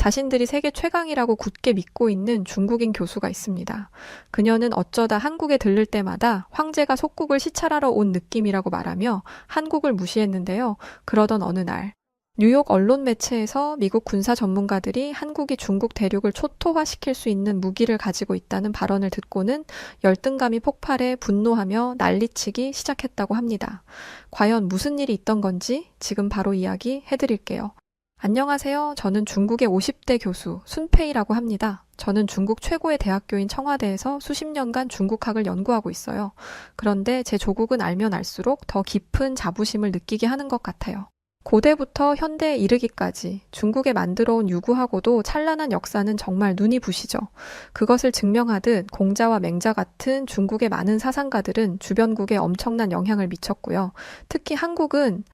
자신들이 세계 최강이라고 굳게 믿고 있는 중국인 교수가 있습니다. 그녀는 어쩌다 한국에 들를 때마다 황제가 속국을 시찰하러 온 느낌이라고 말하며 한국을 무시했는데요. 그러던 어느 날 뉴욕 언론 매체에서 미국 군사 전문가들이 한국이 중국 대륙을 초토화시킬 수 있는 무기를 가지고 있다는 발언을 듣고는 열등감이 폭발해 분노하며 난리치기 시작했다고 합니다. 과연 무슨 일이 있던 건지 지금 바로 이야기 해드릴게요. 안녕하세요. 저는 중국의 50대 교수 순페이라고 합니다. 저는 중국 최고의 대학교인 청와대에서 수십 년간 중국학을 연구하고 있어요. 그런데 제 조국은 알면 알수록 더 깊은 자부심을 느끼게 하는 것 같아요. 고대부터 현대에 이르기까지 중국에 만들어온 유구하고도 찬란한 역사는 정말 눈이 부시죠. 그것을 증명하듯 공자와 맹자 같은 중국의 많은 사상가들은 주변국에 엄청난 영향을 미쳤고요. 특히 한국은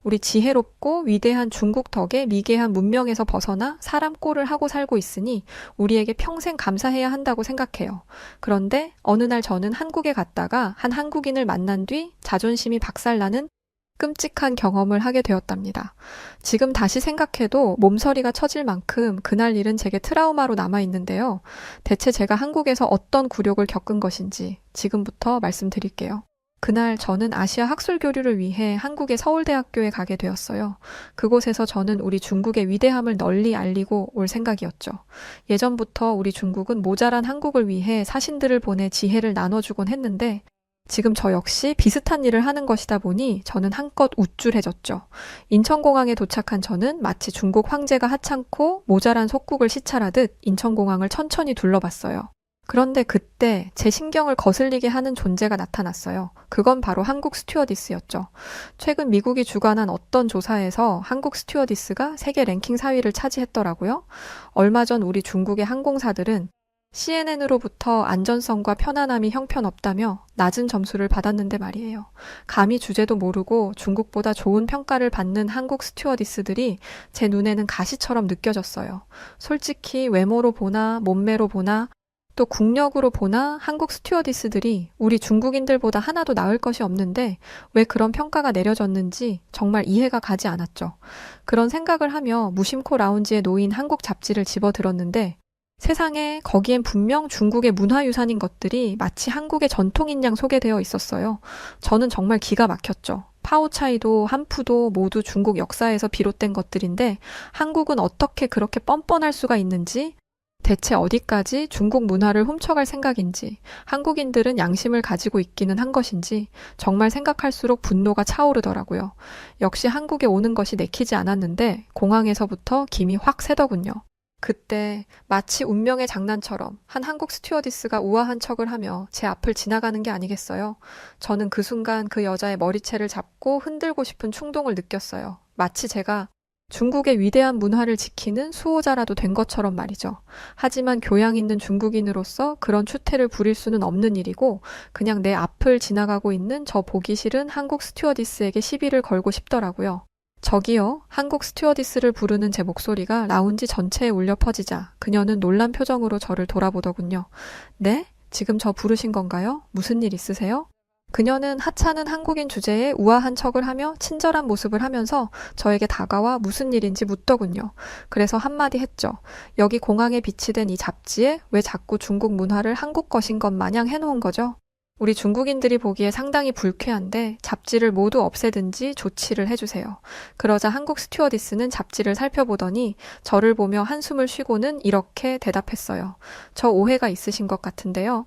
우리 지혜롭고 위대한 중국 덕에 미개한 문명에서 벗어나 사람 꼴을 하고 살고 있으니 우리에게 평생 감사해야 한다고 생각해요. 그런데 어느 날 저는 한국에 갔다가 한 한국인을 만난 뒤 자존심이 박살나는 끔찍한 경험을 하게 되었답니다. 지금 다시 생각해도 몸서리가 쳐질 만큼 그날 일은 제게 트라우마로 남아있는데요. 대체 제가 한국에서 어떤 굴욕을 겪은 것인지 지금부터 말씀드릴게요. 그날 저는 아시아 학술 교류를 위해 한국의 서울대학교에 가게 되었어요. 그곳에서 저는 우리 중국의 위대함을 널리 알리고 올 생각이었죠. 예전부터 우리 중국은 모자란 한국을 위해 사신들을 보내 지혜를 나눠주곤 했는데 지금 저 역시 비슷한 일을 하는 것이다 보니 저는 한껏 우쭐해졌죠. 인천공항에 도착한 저는 마치 중국 황제가 하찮고 모자란 속국을 시찰하듯 인천공항을 천천히 둘러봤어요. 그런데 그때 제 신경을 거슬리게 하는 존재가 나타났어요. 그건 바로 한국 스튜어디스였죠. 최근 미국이 주관한 어떤 조사에서 한국 스튜어디스가 세계 랭킹 4위를 차지했더라고요. 얼마 전 우리 중국의 항공사들은 CNN으로부터 안전성과 편안함이 형편없다며 낮은 점수를 받았는데 말이에요. 감히 주제도 모르고 중국보다 좋은 평가를 받는 한국 스튜어디스들이 제 눈에는 가시처럼 느껴졌어요. 솔직히 외모로 보나 몸매로 보나 또 국력으로 보나 한국 스튜어디스들이 우리 중국인들보다 하나도 나을 것이 없는데 왜 그런 평가가 내려졌는지 정말 이해가 가지 않았죠. 그런 생각을 하며 무심코 라운지에 놓인 한국 잡지를 집어들었는데 세상에 거기엔 분명 중국의 문화유산인 것들이 마치 한국의 전통인 양 소개되어 있었어요. 저는 정말 기가 막혔죠. 파오차이도 한푸도 모두 중국 역사에서 비롯된 것들인데 한국은 어떻게 그렇게 뻔뻔할 수가 있는지 대체 어디까지 중국 문화를 훔쳐갈 생각인지 한국인들은 양심을 가지고 있기는 한 것인지 정말 생각할수록 분노가 차오르더라고요. 역시 한국에 오는 것이 내키지 않았는데 공항에서부터 김이 확 새더군요. 그때 마치 운명의 장난처럼 한 한국 스튜어디스가 우아한 척을 하며 제 앞을 지나가는 게 아니겠어요? 저는 그 순간 그 여자의 머리채를 잡고 흔들고 싶은 충동을 느꼈어요. 마치 제가 중국의 위대한 문화를 지키는 수호자라도 된 것처럼 말이죠. 하지만 교양 있는 중국인으로서 그런 추태를 부릴 수는 없는 일이고 그냥 내 앞을 지나가고 있는 저 보기 싫은 한국 스튜어디스에게 시비를 걸고 싶더라고요. 저기요, 한국 스튜어디스를 부르는 제 목소리가 라운지 전체에 울려 퍼지자 그녀는 놀란 표정으로 저를 돌아보더군요. 네? 지금 저 부르신 건가요? 무슨 일 있으세요? 그녀는 하찮은 한국인 주제에 우아한 척을 하며 친절한 모습을 하면서 저에게 다가와 무슨 일인지 묻더군요. 그래서 한마디 했죠. 여기 공항에 비치된 이 잡지에 왜 자꾸 중국 문화를 한국 것인 것 마냥 해놓은 거죠? 우리 중국인들이 보기에 상당히 불쾌한데 잡지를 모두 없애든지 조치를 해주세요. 그러자 한국 스튜어디스는 잡지를 살펴보더니 저를 보며 한숨을 쉬고는 이렇게 대답했어요. 저 오해가 있으신 것 같은데요.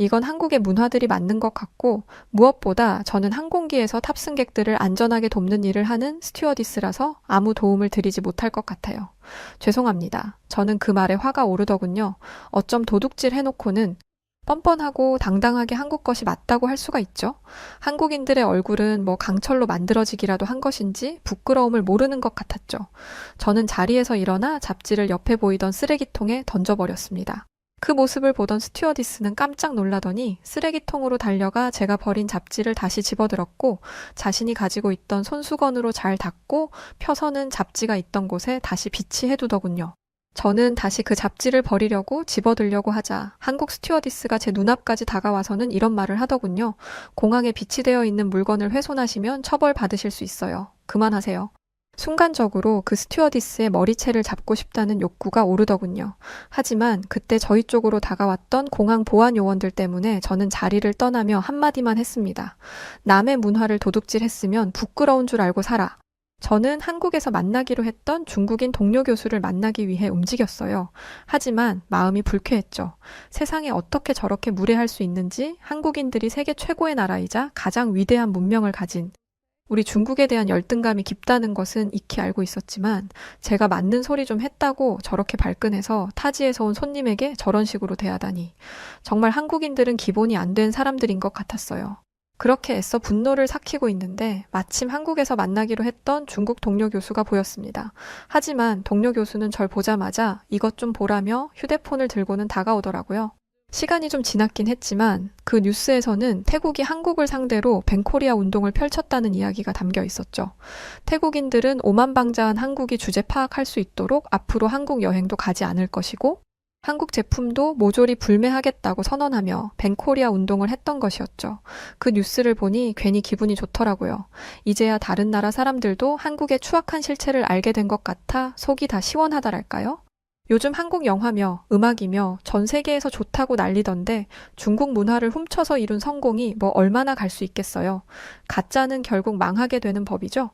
이건 한국의 문화들이 맞는 것 같고 무엇보다 저는 항공기에서 탑승객들을 안전하게 돕는 일을 하는 스튜어디스라서 아무 도움을 드리지 못할 것 같아요. 죄송합니다. 저는 그 말에 화가 오르더군요. 어쩜 도둑질 해놓고는 뻔뻔하고 당당하게 한국 것이 맞다고 할 수가 있죠. 한국인들의 얼굴은 뭐 강철로 만들어지기라도 한 것인지 부끄러움을 모르는 것 같았죠. 저는 자리에서 일어나 잡지를 옆에 보이던 쓰레기통에 던져버렸습니다. 그 모습을 보던 스튜어디스는 깜짝 놀라더니 쓰레기통으로 달려가 제가 버린 잡지를 다시 집어들었고 자신이 가지고 있던 손수건으로 잘 닦고 펴서는 잡지가 있던 곳에 다시 비치해두더군요. 저는 다시 그 잡지를 버리려고 집어들려고 하자 한국 스튜어디스가 제 눈앞까지 다가와서는 이런 말을 하더군요. 공항에 비치되어 있는 물건을 훼손하시면 처벌받으실 수 있어요. 그만하세요. 순간적으로 그 스튜어디스의 머리채를 잡고 싶다는 욕구가 오르더군요. 하지만 그때 저희 쪽으로 다가왔던 공항 보안 요원들 때문에 저는 자리를 떠나며 한마디만 했습니다. 남의 문화를 도둑질했으면 부끄러운 줄 알고 살아. 저는 한국에서 만나기로 했던 중국인 동료 교수를 만나기 위해 움직였어요. 하지만 마음이 불쾌했죠. 세상에 어떻게 저렇게 무례할 수 있는지, 한국인들이 세계 최고의 나라이자 가장 위대한 문명을 가진 우리 중국에 대한 열등감이 깊다는 것은 익히 알고 있었지만 제가 맞는 소리 좀 했다고 저렇게 발끈해서 타지에서 온 손님에게 저런 식으로 대하다니. 정말 한국인들은 기본이 안 된 사람들인 것 같았어요. 그렇게 애써 분노를 삭히고 있는데 마침 한국에서 만나기로 했던 중국 동료 교수가 보였습니다. 하지만 동료 교수는 절 보자마자 이것 좀 보라며 휴대폰을 들고는 다가오더라고요. 시간이 좀 지났긴 했지만 그 뉴스에서는 태국이 한국을 상대로 벤코리아 운동을 펼쳤다는 이야기가 담겨 있었죠. 태국인들은 오만방자한 한국이 주제 파악할 수 있도록 앞으로 한국 여행도 가지 않을 것이고 한국 제품도 모조리 불매하겠다고 선언하며 벤코리아 운동을 했던 것이었죠. 그 뉴스를 보니 괜히 기분이 좋더라고요. 이제야 다른 나라 사람들도 한국의 추악한 실체를 알게 된 것 같아 속이 다 시원하다랄까요? 요즘 한국 영화며 음악이며 전 세계에서 좋다고 난리던데 중국 문화를 훔쳐서 이룬 성공이 뭐 얼마나 갈 수 있겠어요. 가짜는 결국 망하게 되는 법이죠.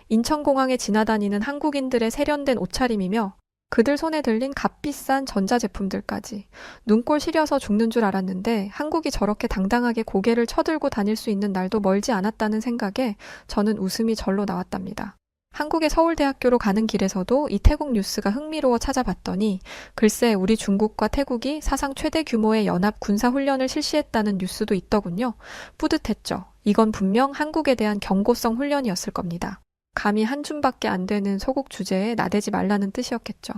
인천공항에 지나다니는 한국인들의 세련된 옷차림이며 그들 손에 들린 값비싼 전자제품들까지 눈꼴 시려서 죽는 줄 알았는데 한국이 저렇게 당당하게 고개를 쳐들고 다닐 수 있는 날도 멀지 않았다는 생각에 저는 웃음이 절로 나왔답니다. 한국의 서울대학교로 가는 길에서도 이 태국 뉴스가 흥미로워 찾아봤더니 글쎄 우리 중국과 태국이 사상 최대 규모의 연합 군사훈련을 실시했다는 뉴스도 있더군요. 뿌듯했죠. 이건 분명 한국에 대한 경고성 훈련이었을 겁니다. 감히 한 줌밖에 안 되는 소국 주제에 나대지 말라는 뜻이었겠죠.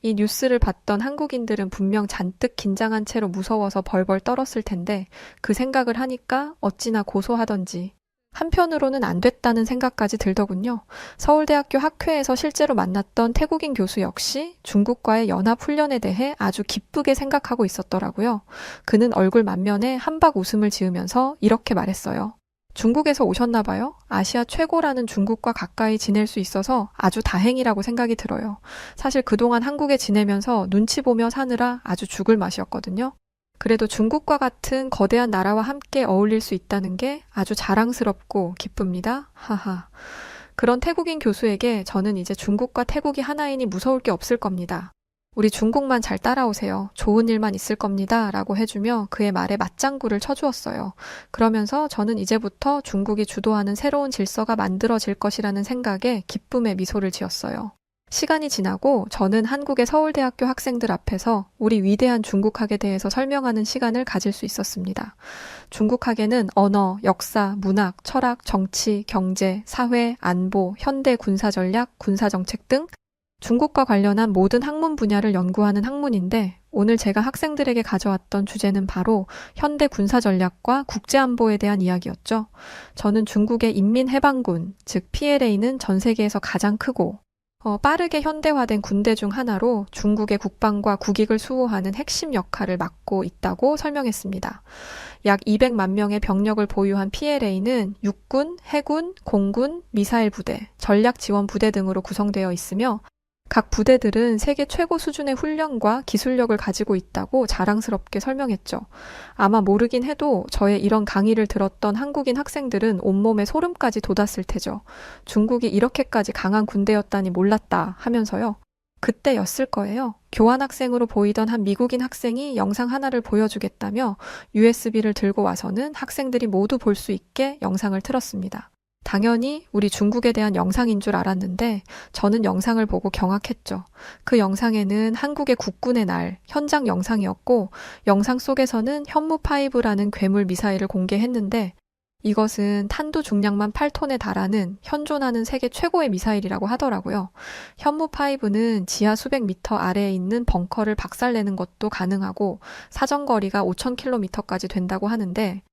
이 뉴스를 봤던 한국인들은 분명 잔뜩 긴장한 채로 무서워서 벌벌 떨었을 텐데 그 생각을 하니까 어찌나 고소하던지 한편으로는 안 됐다는 생각까지 들더군요. 서울대학교 학회에서 실제로 만났던 태국인 교수 역시 중국과의 연합훈련에 대해 아주 기쁘게 생각하고 있었더라고요. 그는 얼굴 만면에 한박 웃음을 지으면서 이렇게 말했어요. 중국에서 오셨나 봐요. 아시아 최고라는 중국과 가까이 지낼 수 있어서 아주 다행이라고 생각이 들어요. 사실 그동안 한국에 지내면서 눈치 보며 사느라 아주 죽을 맛이었거든요. 그래도 중국과 같은 거대한 나라와 함께 어울릴 수 있다는 게 아주 자랑스럽고 기쁩니다. 하하. 그런 태국인 교수에게 저는 이제 중국과 태국이 하나이니 무서울 게 없을 겁니다. 우리 중국만 잘 따라오세요. 좋은 일만 있을 겁니다. 라고 해주며 그의 말에 맞장구를 쳐주었어요. 그러면서 저는 이제부터 중국이 주도하는 새로운 질서가 만들어질 것이라는 생각에 기쁨의 미소를 지었어요. 시간이 지나고 저는 한국의 서울대학교 학생들 앞에서 우리 위대한 중국학에 대해서 설명하는 시간을 가질 수 있었습니다. 중국학에는 언어, 역사, 문학, 철학, 정치, 경제, 사회, 안보, 현대 군사전략, 군사정책 등 중국과 관련한 모든 학문 분야를 연구하는 학문인데 오늘 제가 학생들에게 가져왔던 주제는 바로 현대 군사전략과 국제안보에 대한 이야기였죠. 저는 중국의 인민해방군, 즉 PLA는 전 세계에서 가장 크고 빠르게 현대화된 군대 중 하나로 중국의 국방과 국익을 수호하는 핵심 역할을 맡고 있다고 설명했습니다. 약 200만 명의 병력을 보유한 PLA는 육군, 해군, 공군, 미사일 부대, 전략 지원 부대 등으로 구성되어 있으며 각 부대들은 세계 최고 수준의 훈련과 기술력을 가지고 있다고 자랑스럽게 설명했죠. 아마 모르긴 해도 저의 이런 강의를 들었던 한국인 학생들은 온몸에 소름까지 돋았을 테죠. 중국이 이렇게까지 강한 군대였다니 몰랐다 하면서요. 그때였을 거예요. 교환학생으로 보이던 한 미국인 학생이 영상 하나를 보여주겠다며 USB를 들고 와서는 학생들이 모두 볼 수 있게 영상을 틀었습니다. 당연히 우리 중국에 대한 영상인 줄 알았는데 저는 영상을 보고 경악했죠. 그 영상에는 한국의 국군의 날, 현장 영상이었고 영상 속에서는 현무5라는 괴물 미사일을 공개했는데 이것은 탄두 중량만 8톤에 달하는 현존하는 세계 최고의 미사일이라고 하더라고요. 현무5는 지하 수백 미터 아래에 있는 벙커를 박살내는 것도 가능하고 사정거리가 5,000km까지 된다고 하는데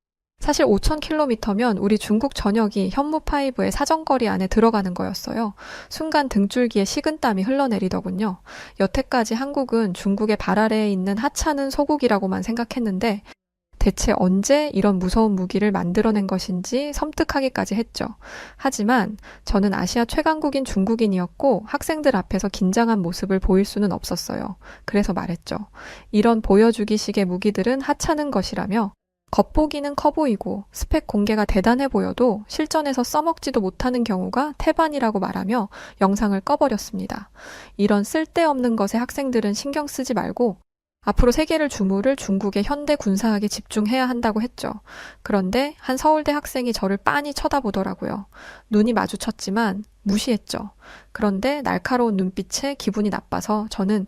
사실 5,000km면 우리 중국 전역이 현무5의 사정거리 안에 들어가는 거였어요. 순간 등줄기에 식은땀이 흘러내리더군요. 여태까지 한국은 중국의 발 아래에 있는 하찮은 소국이라고만 생각했는데 대체 언제 이런 무서운 무기를 만들어낸 것인지 섬뜩하기까지 했죠. 하지만 저는 아시아 최강국인 중국인이었고 학생들 앞에서 긴장한 모습을 보일 수는 없었어요. 그래서 말했죠. 이런 보여주기식의 무기들은 하찮은 것이라며 겉보기는 커 보이고 스펙 공개가 대단해 보여도 실전에서 써먹지도 못하는 경우가 태반이라고 말하며 영상을 꺼버렸습니다. 이런 쓸데없는 것에 학생들은 신경 쓰지 말고 앞으로 세계를 주무를 중국의 현대 군사학에 집중해야 한다고 했죠. 그런데 한 서울대 학생이 저를 빤히 쳐다보더라고요. 눈이 마주쳤지만 무시했죠. 그런데 날카로운 눈빛에 기분이 나빠서 저는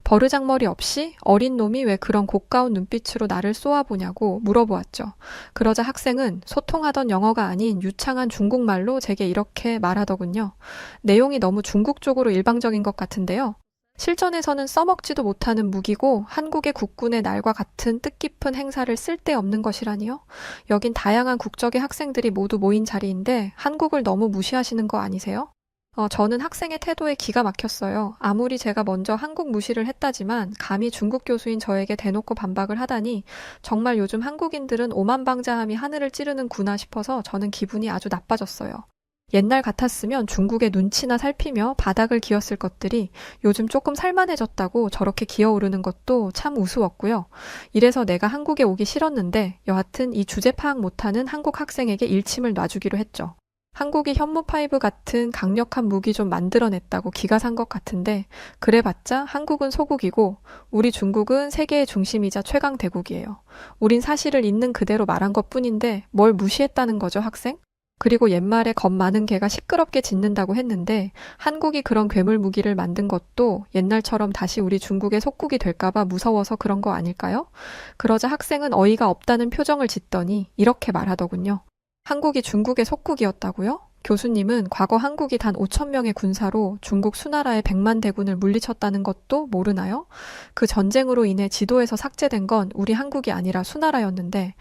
버르장머리 없이 어린 놈이 왜 그런 고가운 눈빛으로 나를 쏘아보냐고 물어보았죠. 그러자 학생은 소통하던 영어가 아닌 유창한 중국말로 제게 이렇게 말하더군요. 내용이 너무 중국 쪽으로 일방적인 것 같은데요. 실전에서는 써먹지도 못하는 무기고 한국의 국군의 날과 같은 뜻깊은 행사를 쓸데없는 것이라니요? 여긴 다양한 국적의 학생들이 모두 모인 자리인데 한국을 너무 무시하시는 거 아니세요? 저는 학생의 태도에 기가 막혔어요. 아무리 제가 먼저 한국 무시를 했다지만 감히 중국 교수인 저에게 대놓고 반박을 하다니 정말 요즘 한국인들은 오만방자함이 하늘을 찌르는구나 싶어서 저는 기분이 아주 나빠졌어요. 옛날 같았으면 중국의 눈치나 살피며 바닥을 기었을 것들이 요즘 조금 살만해졌다고 저렇게 기어오르는 것도 참 우스웠고요. 이래서 내가 한국에 오기 싫었는데 여하튼 이 주제 파악 못하는 한국 학생에게 일침을 놔주기로 했죠. 한국이 현무5 같은 강력한 무기 좀 만들어냈다고 기가 산 것 같은데 그래봤자 한국은 소국이고 우리 중국은 세계의 중심이자 최강 대국이에요. 우린 사실을 있는 그대로 말한 것뿐인데 뭘 무시했다는 거죠, 학생? 그리고 옛말에 겁 많은 개가 시끄럽게 짖는다고 했는데 한국이 그런 괴물 무기를 만든 것도 옛날처럼 다시 우리 중국의 속국이 될까봐 무서워서 그런 거 아닐까요? 그러자 학생은 어이가 없다는 표정을 짓더니 이렇게 말하더군요. 한국이 중국의 속국이었다고요? 교수님은 과거 한국이 단 5천 명의 군사로 중국 수나라의 100만 대군을 물리쳤다는 것도 모르나요? 그 전쟁으로 인해 지도에서 삭제된 건 우리 한국이 아니라 수나라였는데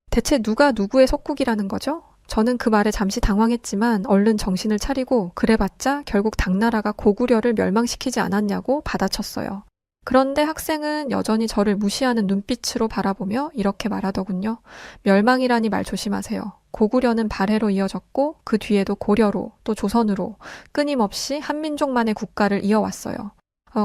대체 누가 누구의 속국이라는 거죠? 저는 그 말에 잠시 당황했지만 얼른 정신을 차리고 그래봤자 결국 당나라가 고구려를 멸망시키지 않았냐고 받아쳤어요. 그런데 학생은 여전히 저를 무시하는 눈빛으로 바라보며 이렇게 말하더군요. 멸망이라니 말 조심하세요. 고구려는 발해로 이어졌고 그 뒤에도 고려로 또 조선으로 끊임없이 한민족만의 국가를 이어왔어요.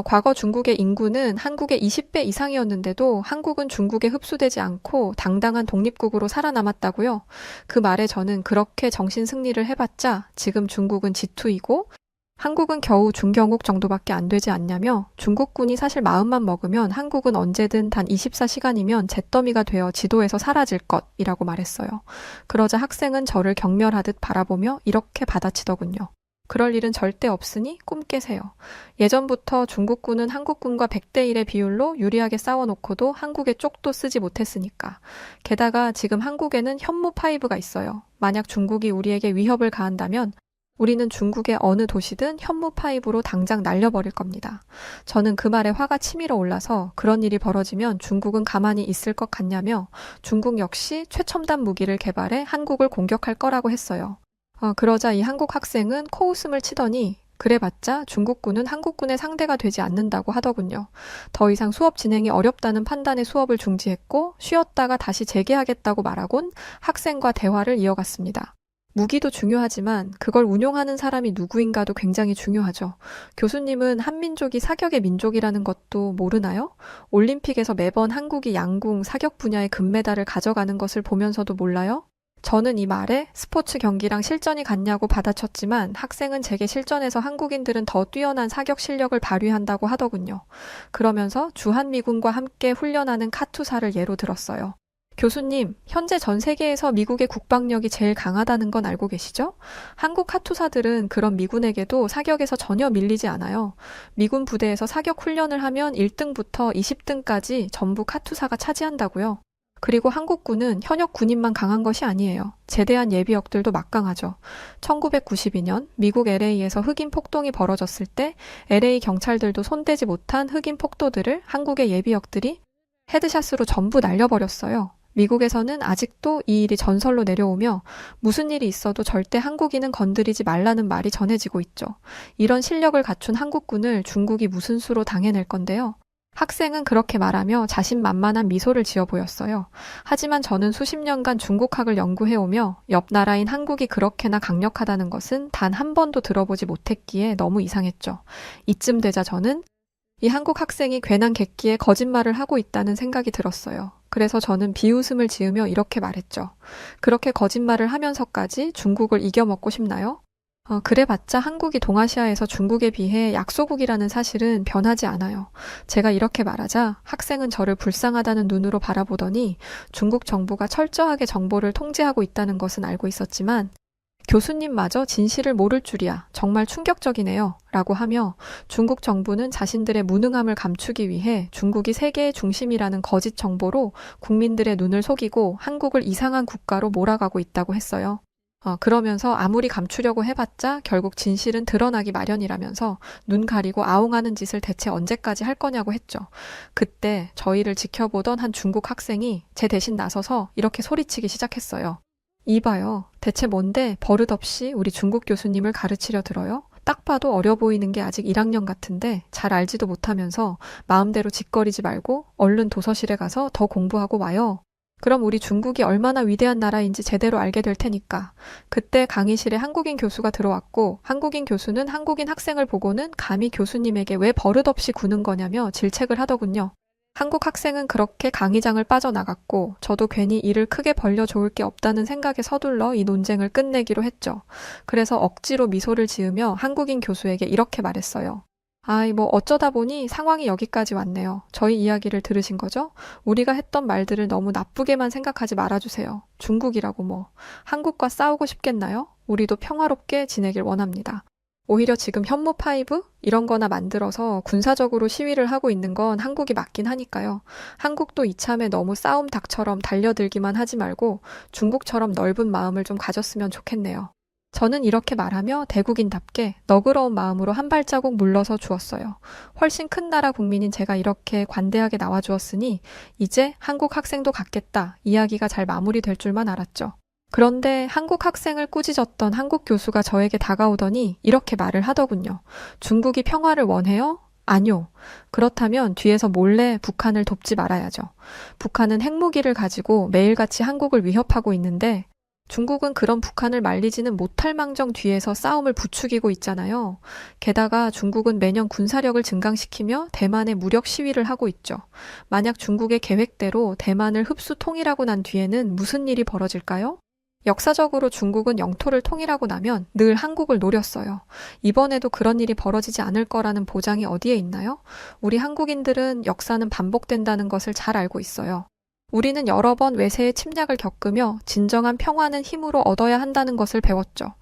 과거 중국의 인구는 한국의 20배 이상이었는데도 한국은 중국에 흡수되지 않고 당당한 독립국으로 살아남았다고요. 그 말에 저는 그렇게 정신 승리를 해봤자 지금 중국은 G2이고 한국은 겨우 중경국 정도밖에 안 되지 않냐며 중국군이 사실 마음만 먹으면 한국은 언제든 단 24시간이면 잿더미가 되어 지도에서 사라질 것이라고 말했어요. 그러자 학생은 저를 경멸하듯 바라보며 이렇게 받아치더군요. 그럴 일은 절대 없으니 꿈 깨세요. 예전부터 중국군은 한국군과 100대 1의 비율로 유리하게 싸워놓고도 한국의 쪽도 쓰지 못했으니까. 게다가 지금 한국에는 현무5가 있어요. 만약 중국이 우리에게 위협을 가한다면 우리는 중국의 어느 도시든 현무5로 당장 날려버릴 겁니다. 저는 그 말에 화가 치밀어 올라서 그런 일이 벌어지면 중국은 가만히 있을 것 같냐며 중국 역시 최첨단 무기를 개발해 한국을 공격할 거라고 했어요. 그러자 이 한국 학생은 코웃음을 치더니 그래봤자 중국군은 한국군의 상대가 되지 않는다고 하더군요. 더 이상 수업 진행이 어렵다는 판단에 수업을 중지했고 쉬었다가 다시 재개하겠다고 말하곤 학생과 대화를 이어갔습니다. 무기도 중요하지만 그걸 운용하는 사람이 누구인가도 굉장히 중요하죠. 교수님은 한민족이 사격의 민족이라는 것도 모르나요? 올림픽에서 매번 한국이 양궁, 사격 분야의 금메달을 가져가는 것을 보면서도 몰라요? 저는 이 말에 스포츠 경기랑 실전이 같냐고 받아쳤지만 학생은 제게 실전에서 한국인들은 더 뛰어난 사격 실력을 발휘한다고 하더군요. 그러면서 주한미군과 함께 훈련하는 카투사를 예로 들었어요. 교수님, 현재 전 세계에서 미국의 국방력이 제일 강하다는 건 알고 계시죠? 한국 카투사들은 그런 미군에게도 사격에서 전혀 밀리지 않아요. 미군 부대에서 사격 훈련을 하면 1등부터 20등까지 전부 카투사가 차지한다고요. 그리고 한국군은 현역 군인만 강한 것이 아니에요. 제대한 예비역들도 막강하죠. 1992년 미국 LA에서 흑인 폭동이 벌어졌을 때 LA 경찰들도 손대지 못한 흑인 폭도들을 한국의 예비역들이 헤드샷으로 전부 날려버렸어요. 미국에서는 아직도 이 일이 전설로 내려오며 무슨 일이 있어도 절대 한국인은 건드리지 말라는 말이 전해지고 있죠. 이런 실력을 갖춘 한국군을 중국이 무슨 수로 당해낼 건데요. 학생은 그렇게 말하며 자신만만한 미소를 지어 보였어요. 하지만 저는 수십 년간 중국학을 연구해오며 옆 나라인 한국이 그렇게나 강력하다는 것은 단 한 번도 들어보지 못했기에 너무 이상했죠. 이쯤 되자 저는 이 한국 학생이 괜한 객기에 거짓말을 하고 있다는 생각이 들었어요. 그래서 저는 비웃음을 지으며 이렇게 말했죠. 그렇게 거짓말을 하면서까지 중국을 이겨먹고 싶나요? 그래봤자 한국이 동아시아에서 중국에 비해 약소국이라는 사실은 변하지 않아요. 제가 이렇게 말하자 학생은 저를 불쌍하다는 눈으로 바라보더니 중국 정부가 철저하게 정보를 통제하고 있다는 것은 알고 있었지만 교수님마저 진실을 모를 줄이야. 정말 충격적이네요. 라고 하며 중국 정부는 자신들의 무능함을 감추기 위해 중국이 세계의 중심이라는 거짓 정보로 국민들의 눈을 속이고 한국을 이상한 국가로 몰아가고 있다고 했어요. 그러면서 아무리 감추려고 해봤자 결국 진실은 드러나기 마련이라면서 눈 가리고 아웅하는 짓을 대체 언제까지 할 거냐고 했죠. 그때 저희를 지켜보던 한 중국 학생이 제 대신 나서서 이렇게 소리치기 시작했어요. 이봐요. 대체 뭔데 버릇없이 우리 중국 교수님을 가르치려 들어요? 딱 봐도 어려 보이는 게 아직 1학년 같은데 잘 알지도 못하면서 마음대로 짓거리지 말고 얼른 도서실에 가서 더 공부하고 와요. 그럼 우리 중국이 얼마나 위대한 나라인지 제대로 알게 될 테니까. 그때 강의실에 한국인 교수가 들어왔고 한국인 교수는 한국인 학생을 보고는 감히 교수님에게 왜 버릇없이 구는 거냐며 질책을 하더군요. 한국 학생은 그렇게 강의장을 빠져나갔고 저도 괜히 일을 크게 벌려 좋을 게 없다는 생각에 서둘러 이 논쟁을 끝내기로 했죠. 그래서 억지로 미소를 지으며 한국인 교수에게 이렇게 말했어요. 아이, 뭐 어쩌다 보니 상황이 여기까지 왔네요. 저희 이야기를 들으신 거죠? 우리가 했던 말들을 너무 나쁘게만 생각하지 말아주세요. 중국이라고 뭐. 한국과 싸우고 싶겠나요? 우리도 평화롭게 지내길 원합니다. 오히려 지금 현무5 이런 거나 만들어서 군사적으로 시위를 하고 있는 건 한국이 맞긴 하니까요. 한국도 이참에 너무 싸움 닭처럼 달려들기만 하지 말고 중국처럼 넓은 마음을 좀 가졌으면 좋겠네요. 저는 이렇게 말하며 대국인답게 너그러운 마음으로 한 발자국 물러서 주었어요. 훨씬 큰 나라 국민인 제가 이렇게 관대하게 나와주었으니 이제 한국 학생도 같겠다 이야기가 잘 마무리될 줄만 알았죠. 그런데 한국 학생을 꾸짖었던 한국 교수가 저에게 다가오더니 이렇게 말을 하더군요. 중국이 평화를 원해요? 아니요. 그렇다면 뒤에서 몰래 북한을 돕지 말아야죠. 북한은 핵무기를 가지고 매일같이 한국을 위협하고 있는데 중국은 그런 북한을 말리지는 못할 망정 뒤에서 싸움을 부추기고 있잖아요. 게다가 중국은 매년 군사력을 증강시키며 대만에 무력 시위를 하고 있죠. 만약 중국의 계획대로 대만을 흡수 통일하고 난 뒤에는 무슨 일이 벌어질까요? 역사적으로 중국은 영토를 통일하고 나면 늘 한국을 노렸어요. 이번에도 그런 일이 벌어지지 않을 거라는 보장이 어디에 있나요? 우리 한국인들은 역사는 반복된다는 것을 잘 알고 있어요. 우리는 여러 번 외세의 침략을 겪으며 진정한 평화는 힘으로 얻어야 한다는 것을 배웠죠.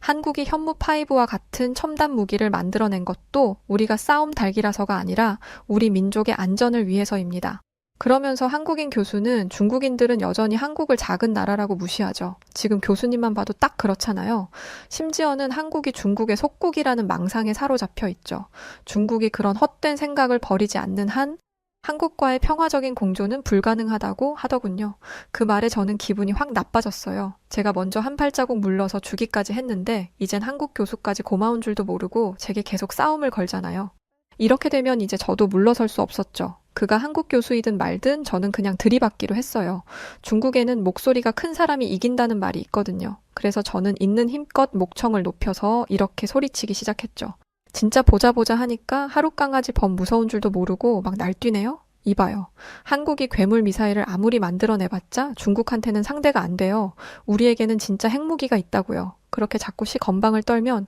한국이 현무5와 같은 첨단 무기를 만들어낸 것도 우리가 싸움 달기라서가 아니라 우리 민족의 안전을 위해서입니다. 그러면서 한국인 교수는 중국인들은 여전히 한국을 작은 나라라고 무시하죠. 지금 교수님만 봐도 딱 그렇잖아요. 심지어는 한국이 중국의 속국이라는 망상에 사로잡혀 있죠. 중국이 그런 헛된 생각을 버리지 않는 한 한국과의 평화적인 공존은 불가능하다고 하더군요. 그 말에 저는 기분이 확 나빠졌어요. 제가 먼저 한 발자국 물러서 주기까지 했는데 이젠 한국 교수까지 고마운 줄도 모르고 제게 계속 싸움을 걸잖아요. 이렇게 되면 이제 저도 물러설 수 없었죠. 그가 한국 교수이든 말든 저는 그냥 들이받기로 했어요. 중국에는 목소리가 큰 사람이 이긴다는 말이 있거든요. 그래서 저는 있는 힘껏 목청을 높여서 이렇게 소리치기 시작했죠. 진짜 보자 하니까 하룻강아지 범 무서운 줄도 모르고 막 날뛰네요? 이봐요. 한국이 괴물 미사일을 아무리 만들어내봤자 중국한테는 상대가 안 돼요. 우리에게는 진짜 핵무기가 있다고요. 그렇게 자꾸 건방을 떨면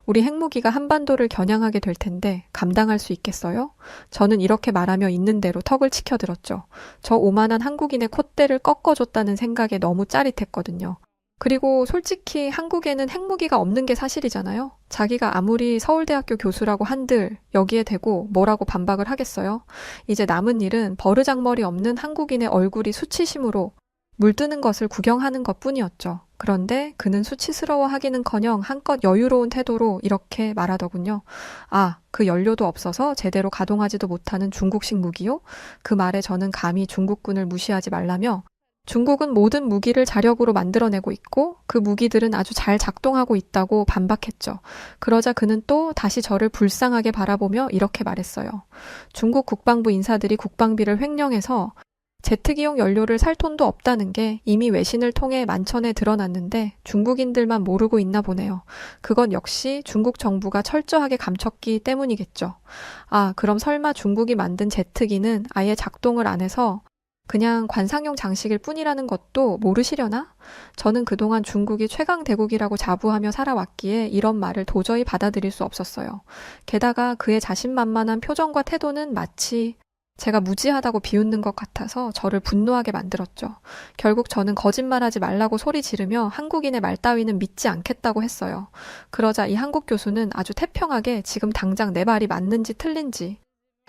우리 핵무기가 한반도를 겨냥하게 될 텐데 감당할 수 있겠어요? 저는 이렇게 말하며 있는 대로 턱을 치켜들었죠. 저 오만한 한국인의 콧대를 꺾어줬다는 생각에 너무 짜릿했거든요. 그리고 솔직히 한국에는 핵무기가 없는 게 사실이잖아요. 자기가 아무리 서울대학교 교수라고 한들 여기에 대고 뭐라고 반박을 하겠어요? 이제 남은 일은 버르장머리 없는 한국인의 얼굴이 수치심으로 물드는 것을 구경하는 것뿐이었죠. 그런데 그는 수치스러워하기는커녕 한껏 여유로운 태도로 이렇게 말하더군요. 아, 그 연료도 없어서 제대로 가동하지도 못하는 중국식 무기요? 그 말에 저는 감히 중국군을 무시하지 말라며 중국은 모든 무기를 자력으로 만들어내고 있고 그 무기들은 아주 잘 작동하고 있다고 반박했죠. 그러자 그는 또 다시 저를 불쌍하게 바라보며 이렇게 말했어요. 중국 국방부 인사들이 국방비를 횡령해서 제트기용 연료를 살 돈도 없다는 게 이미 외신을 통해 만천에 드러났는데 중국인들만 모르고 있나 보네요. 그건 역시 중국 정부가 철저하게 감췄기 때문이겠죠. 아, 그럼 설마 중국이 만든 제트기는 아예 작동을 안 해서 그냥 관상용 장식일 뿐이라는 것도 모르시려나? 저는 그동안 중국이 최강 대국이라고 자부하며 살아왔기에 이런 말을 도저히 받아들일 수 없었어요. 게다가 그의 자신만만한 표정과 태도는 마치 제가 무지하다고 비웃는 것 같아서 저를 분노하게 만들었죠. 결국 저는 거짓말하지 말라고 소리 지르며 한국인의 말 따위는 믿지 않겠다고 했어요. 그러자 이 한국 교수는 아주 태평하게 지금 당장 내 말이 맞는지 틀린지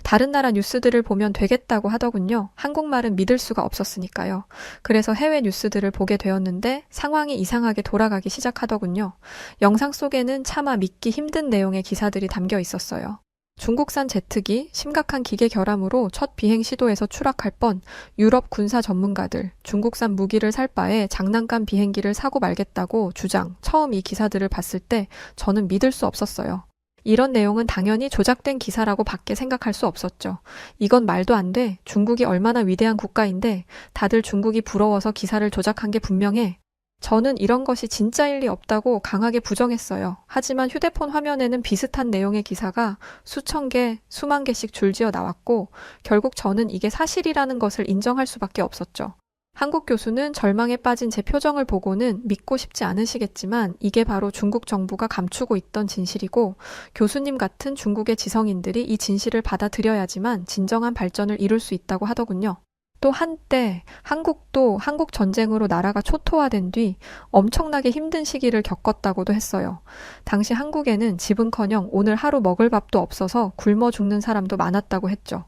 다른 나라 뉴스들을 보면 되겠다고 하더군요. 한국말은 믿을 수가 없었으니까요. 그래서 해외 뉴스들을 보게 되었는데 상황이 이상하게 돌아가기 시작하더군요. 영상 속에는 차마 믿기 힘든 내용의 기사들이 담겨 있었어요. 중국산 제트기, 심각한 기계 결함으로 첫 비행 시도에서 추락할 뻔, 유럽 군사 전문가들, 중국산 무기를 살 바에 장난감 비행기를 사고 말겠다고 주장, 처음 이 기사들을 봤을 때 저는 믿을 수 없었어요. 이런 내용은 당연히 조작된 기사라고 밖에 생각할 수 없었죠. 이건 말도 안 돼. 중국이 얼마나 위대한 국가인데 다들 중국이 부러워서 기사를 조작한 게 분명해. 저는 이런 것이 진짜일 리 없다고 강하게 부정했어요. 하지만 휴대폰 화면에는 비슷한 내용의 기사가 수천 개, 수만 개씩 줄지어 나왔고 결국 저는 이게 사실이라는 것을 인정할 수밖에 없었죠. 한국 교수는 절망에 빠진 제 표정을 보고는 믿고 싶지 않으시겠지만 이게 바로 중국 정부가 감추고 있던 진실이고 교수님 같은 중국의 지성인들이 이 진실을 받아들여야지만 진정한 발전을 이룰 수 있다고 하더군요. 또 한때 한국도 한국 전쟁으로 나라가 초토화된 뒤 엄청나게 힘든 시기를 겪었다고도 했어요. 당시 한국에는 집은커녕 오늘 하루 먹을 밥도 없어서 굶어 죽는 사람도 많았다고 했죠.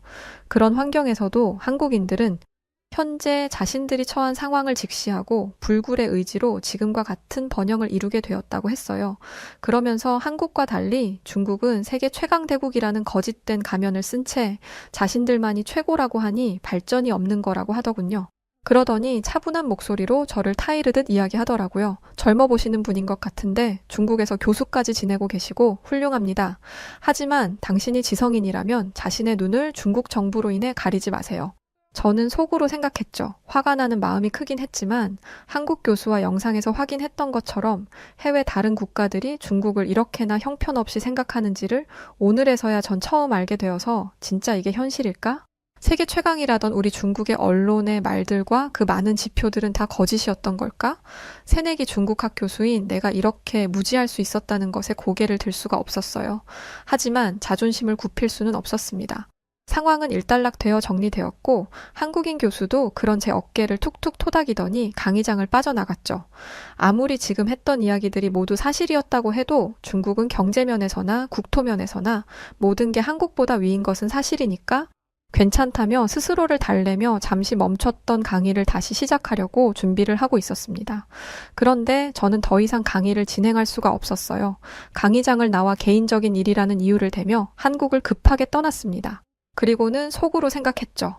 그런 환경에서도 한국인들은 현재 자신들이 처한 상황을 직시하고 불굴의 의지로 지금과 같은 번영을 이루게 되었다고 했어요. 그러면서 한국과 달리 중국은 세계 최강대국이라는 거짓된 가면을 쓴 채 자신들만이 최고라고 하니 발전이 없는 거라고 하더군요. 그러더니 차분한 목소리로 저를 타이르듯 이야기하더라고요. 젊어 보시는 분인 것 같은데 중국에서 교수까지 지내고 계시고 훌륭합니다. 하지만 당신이 지성인이라면 자신의 눈을 중국 정부로 인해 가리지 마세요. 저는 속으로 생각했죠. 화가 나는 마음이 크긴 했지만 한국 교수와 영상에서 확인했던 것처럼 해외 다른 국가들이 중국을 이렇게나 형편없이 생각하는지를 오늘에서야 전 처음 알게 되어서 진짜 이게 현실일까? 세계 최강이라던 우리 중국의 언론의 말들과 그 많은 지표들은 다 거짓이었던 걸까? 새내기 중국학 교수인 내가 이렇게 무지할 수 있었다는 것에 고개를 들 수가 없었어요. 하지만 자존심을 굽힐 수는 없었습니다. 상황은 일단락되어 정리되었고 한국인 교수도 그런 제 어깨를 툭툭 토닥이더니 강의장을 빠져나갔죠. 아무리 지금 했던 이야기들이 모두 사실이었다고 해도 중국은 경제면에서나 국토면에서나 모든 게 한국보다 위인 것은 사실이니까 괜찮다며 스스로를 달래며 잠시 멈췄던 강의를 다시 시작하려고 준비를 하고 있었습니다. 그런데 저는 더 이상 강의를 진행할 수가 없었어요. 강의장을 나와 개인적인 일이라는 이유를 대며 한국을 급하게 떠났습니다. 그리고는 속으로 생각했죠.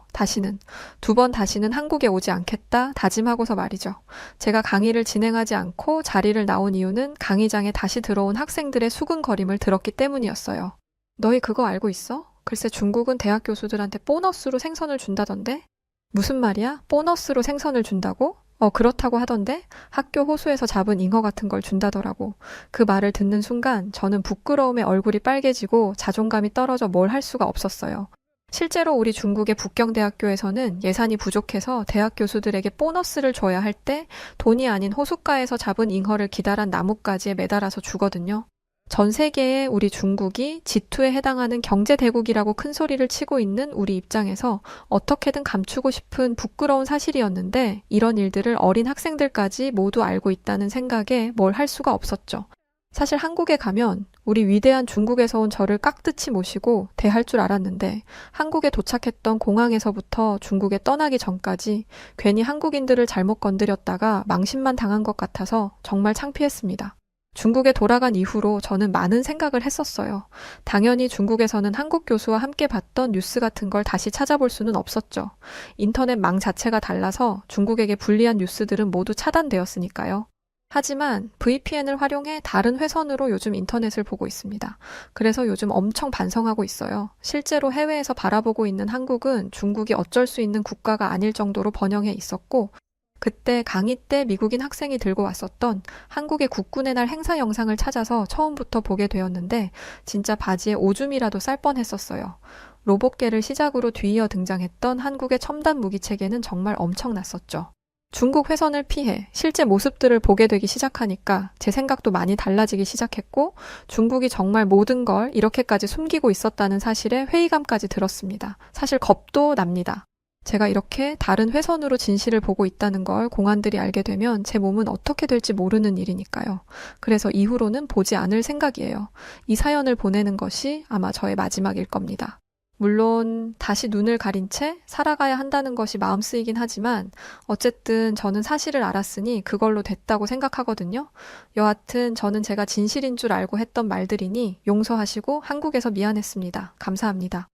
두 번 다시는 한국에 오지 않겠다 다짐하고서 말이죠. 제가 강의를 진행하지 않고 자리를 나온 이유는 강의장에 다시 들어온 학생들의 수근거림을 들었기 때문이었어요. 너희 그거 알고 있어? 글쎄 중국은 대학 교수들한테 보너스로 생선을 준다던데? 무슨 말이야? 보너스로 생선을 준다고? 그렇다고 하던데? 학교 호수에서 잡은 잉어 같은 걸 준다더라고. 그 말을 듣는 순간 저는 부끄러움에 얼굴이 빨개지고 자존감이 떨어져 뭘 할 수가 없었어요. 실제로 우리 중국의 북경대학교에서는 예산이 부족해서 대학 교수들에게 보너스를 줘야 할 때 돈이 아닌 호숫가에서 잡은 잉어를 기다란 나뭇가지에 매달아서 주거든요. 전 세계에 우리 중국이 G2에 해당하는 경제대국이라고 큰 소리를 치고 있는 우리 입장에서 어떻게든 감추고 싶은 부끄러운 사실이었는데 이런 일들을 어린 학생들까지 모두 알고 있다는 생각에 뭘 할 수가 없었죠. 사실 한국에 가면 우리 위대한 중국에서 온 저를 깍듯이 모시고 대할 줄 알았는데 한국에 도착했던 공항에서부터 중국에 떠나기 전까지 괜히 한국인들을 잘못 건드렸다가 망신만 당한 것 같아서 정말 창피했습니다. 중국에 돌아간 이후로 저는 많은 생각을 했었어요. 당연히 중국에서는 한국 교수와 함께 봤던 뉴스 같은 걸 다시 찾아볼 수는 없었죠. 인터넷 망 자체가 달라서 중국에게 불리한 뉴스들은 모두 차단되었으니까요. 하지만 VPN을 활용해 다른 회선으로 요즘 인터넷을 보고 있습니다. 그래서 요즘 엄청 반성하고 있어요. 실제로 해외에서 바라보고 있는 한국은 중국이 어쩔 수 있는 국가가 아닐 정도로 번영해 있었고, 그때 강의 때 미국인 학생이 들고 왔었던 한국의 국군의 날 행사 영상을 찾아서 처음부터 보게 되었는데 진짜 바지에 오줌이라도 쌀 뻔했었어요. 로봇계를 시작으로 뒤이어 등장했던 한국의 첨단 무기 체계는 정말 엄청났었죠. 중국 회선을 피해 실제 모습들을 보게 되기 시작하니까 제 생각도 많이 달라지기 시작했고 중국이 정말 모든 걸 이렇게까지 숨기고 있었다는 사실에 회의감까지 들었습니다. 사실 겁도 납니다. 제가 이렇게 다른 회선으로 진실을 보고 있다는 걸 공안들이 알게 되면 제 몸은 어떻게 될지 모르는 일이니까요. 그래서 이후로는 보지 않을 생각이에요. 이 사연을 보내는 것이 아마 저의 마지막일 겁니다. 물론 다시 눈을 가린 채 살아가야 한다는 것이 마음 쓰이긴 하지만 어쨌든 저는 사실을 알았으니 그걸로 됐다고 생각하거든요. 여하튼 저는 제가 진실인 줄 알고 했던 말들이니 용서하시고 한국에서 미안했습니다. 감사합니다.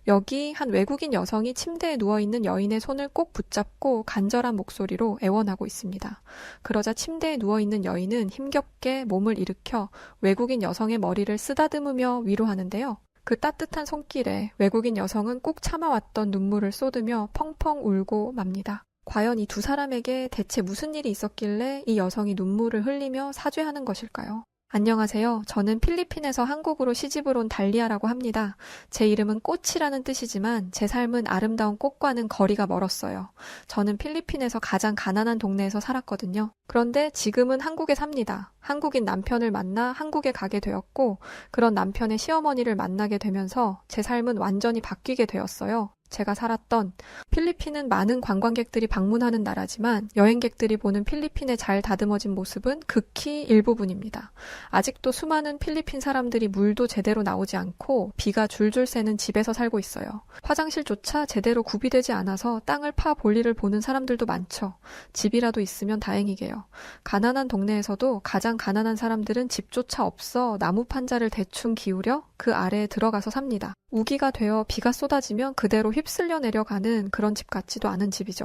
여기 한 외국인 여성이 침대에 누워있는 여인의 손을 꼭 붙잡고 간절한 목소리로 애원하고 있습니다. 그러자 침대에 누워있는 여인은 힘겹게 몸을 일으켜 외국인 여성의 머리를 쓰다듬으며 위로하는데요. 그 따뜻한 손길에 외국인 여성은 꾹 참아왔던 눈물을 쏟으며 펑펑 울고 맙니다. 과연 이 두 사람에게 대체 무슨 일이 있었길래 이 여성이 눈물을 흘리며 사죄하는 것일까요? 안녕하세요. 저는 필리핀에서 한국으로 시집을 온 달리아라고 합니다. 제 이름은 꽃이라는 뜻이지만 제 삶은 아름다운 꽃과는 거리가 멀었어요. 저는 필리핀에서 가장 가난한 동네에서 살았거든요. 그런데 지금은 한국에 삽니다. 한국인 남편을 만나 한국에 가게 되었고 그런 남편의 시어머니를 만나게 되면서 제 삶은 완전히 바뀌게 되었어요. 제가 살았던 필리핀은 많은 관광객들이 방문하는 나라지만 여행객들이 보는 필리핀의 잘 다듬어진 모습은 극히 일부분입니다. 아직도 수많은 필리핀 사람들이 물도 제대로 나오지 않고 비가 줄줄 새는 집에서 살고 있어요. 화장실조차 제대로 구비되지 않아서 땅을 파 볼일을 보는 사람들도 많죠. 집이라도 있으면 다행이게요. 가난한 동네에서도 가장 가난한 사람들은 집조차 없어 나무 판자를 대충 기울여 그 아래에 들어가서 삽니다. 우기가 되어 비가 쏟아지면 그대로 휩쓸려 내려가는 그런 집 같지도 않은 집이죠.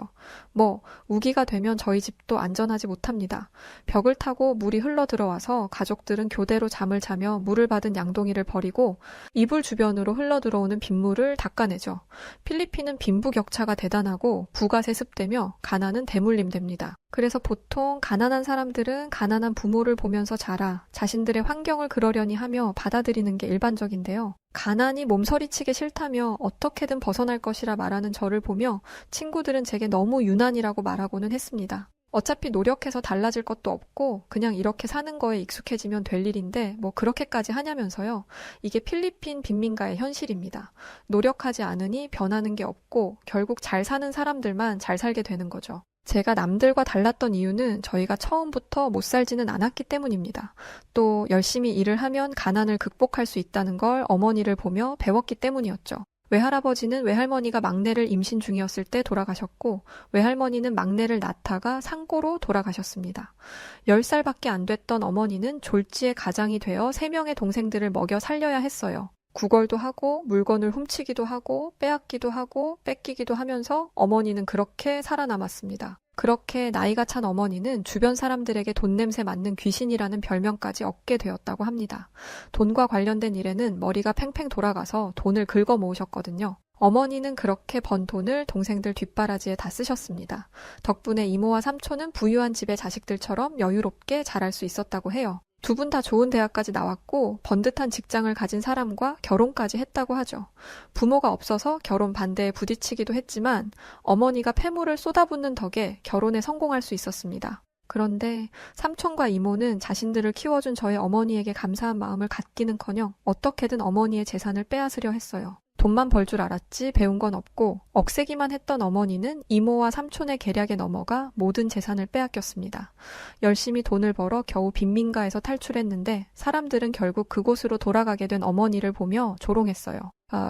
우기가 되면 저희 집도 안전하지 못합니다. 벽을 타고 물이 흘러 들어와서 가족들은 교대로 잠을 자며 물을 받은 양동이를 버리고 이불 주변으로 흘러 들어오는 빗물을 닦아내죠. 필리핀은 빈부격차가 대단하고 부가 세습되며 가난은 대물림됩니다. 그래서 보통 가난한 사람들은 가난한 부모를 보면서 자라 자신들의 환경을 그러려니 하며 받아들이는 게 일반적인데요. 가난이 몸서리치기 싫다며 어떻게든 벗어날 것이라 말하는 저를 보며 친구들은 제게 너무 유난이라고 말하고는 했습니다. 어차피 노력해서 달라질 것도 없고 그냥 이렇게 사는 거에 익숙해지면 될 일인데 그렇게까지 하냐면서요. 이게 필리핀 빈민가의 현실입니다. 노력하지 않으니 변하는 게 없고 결국 잘 사는 사람들만 잘 살게 되는 거죠. 제가 남들과 달랐던 이유는 저희가 처음부터 못 살지는 않았기 때문입니다. 또 열심히 일을 하면 가난을 극복할 수 있다는 걸 어머니를 보며 배웠기 때문이었죠. 외할아버지는 외할머니가 막내를 임신 중이었을 때 돌아가셨고 외할머니는 막내를 낳다가 상고로 돌아가셨습니다. 10살밖에 안 됐던 어머니는 졸지의 가장이 되어 3명의 동생들을 먹여 살려야 했어요. 구걸도 하고 물건을 훔치기도 하고 빼앗기도 하고 뺏기기도 하면서 어머니는 그렇게 살아남았습니다. 그렇게 나이가 찬 어머니는 주변 사람들에게 돈 냄새 맡는 귀신이라는 별명까지 얻게 되었다고 합니다. 돈과 관련된 일에는 머리가 팽팽 돌아가서 돈을 긁어 모으셨거든요. 어머니는 그렇게 번 돈을 동생들 뒷바라지에 다 쓰셨습니다. 덕분에 이모와 삼촌은 부유한 집의 자식들처럼 여유롭게 자랄 수 있었다고 해요. 두 분 다 좋은 대학까지 나왔고 번듯한 직장을 가진 사람과 결혼까지 했다고 하죠. 부모가 없어서 결혼 반대에 부딪히기도 했지만 어머니가 폐물을 쏟아붓는 덕에 결혼에 성공할 수 있었습니다. 그런데 삼촌과 이모는 자신들을 키워준 저의 어머니에게 감사한 마음을 갖기는커녕 어떻게든 어머니의 재산을 빼앗으려 했어요. 돈만 벌 줄 알았지 배운 건 없고 억세기만 했던 어머니는 이모와 삼촌의 계략에 넘어가 모든 재산을 빼앗겼습니다. 열심히 돈을 벌어 겨우 빈민가에서 탈출했는데 사람들은 결국 그곳으로 돌아가게 된 어머니를 보며 조롱했어요.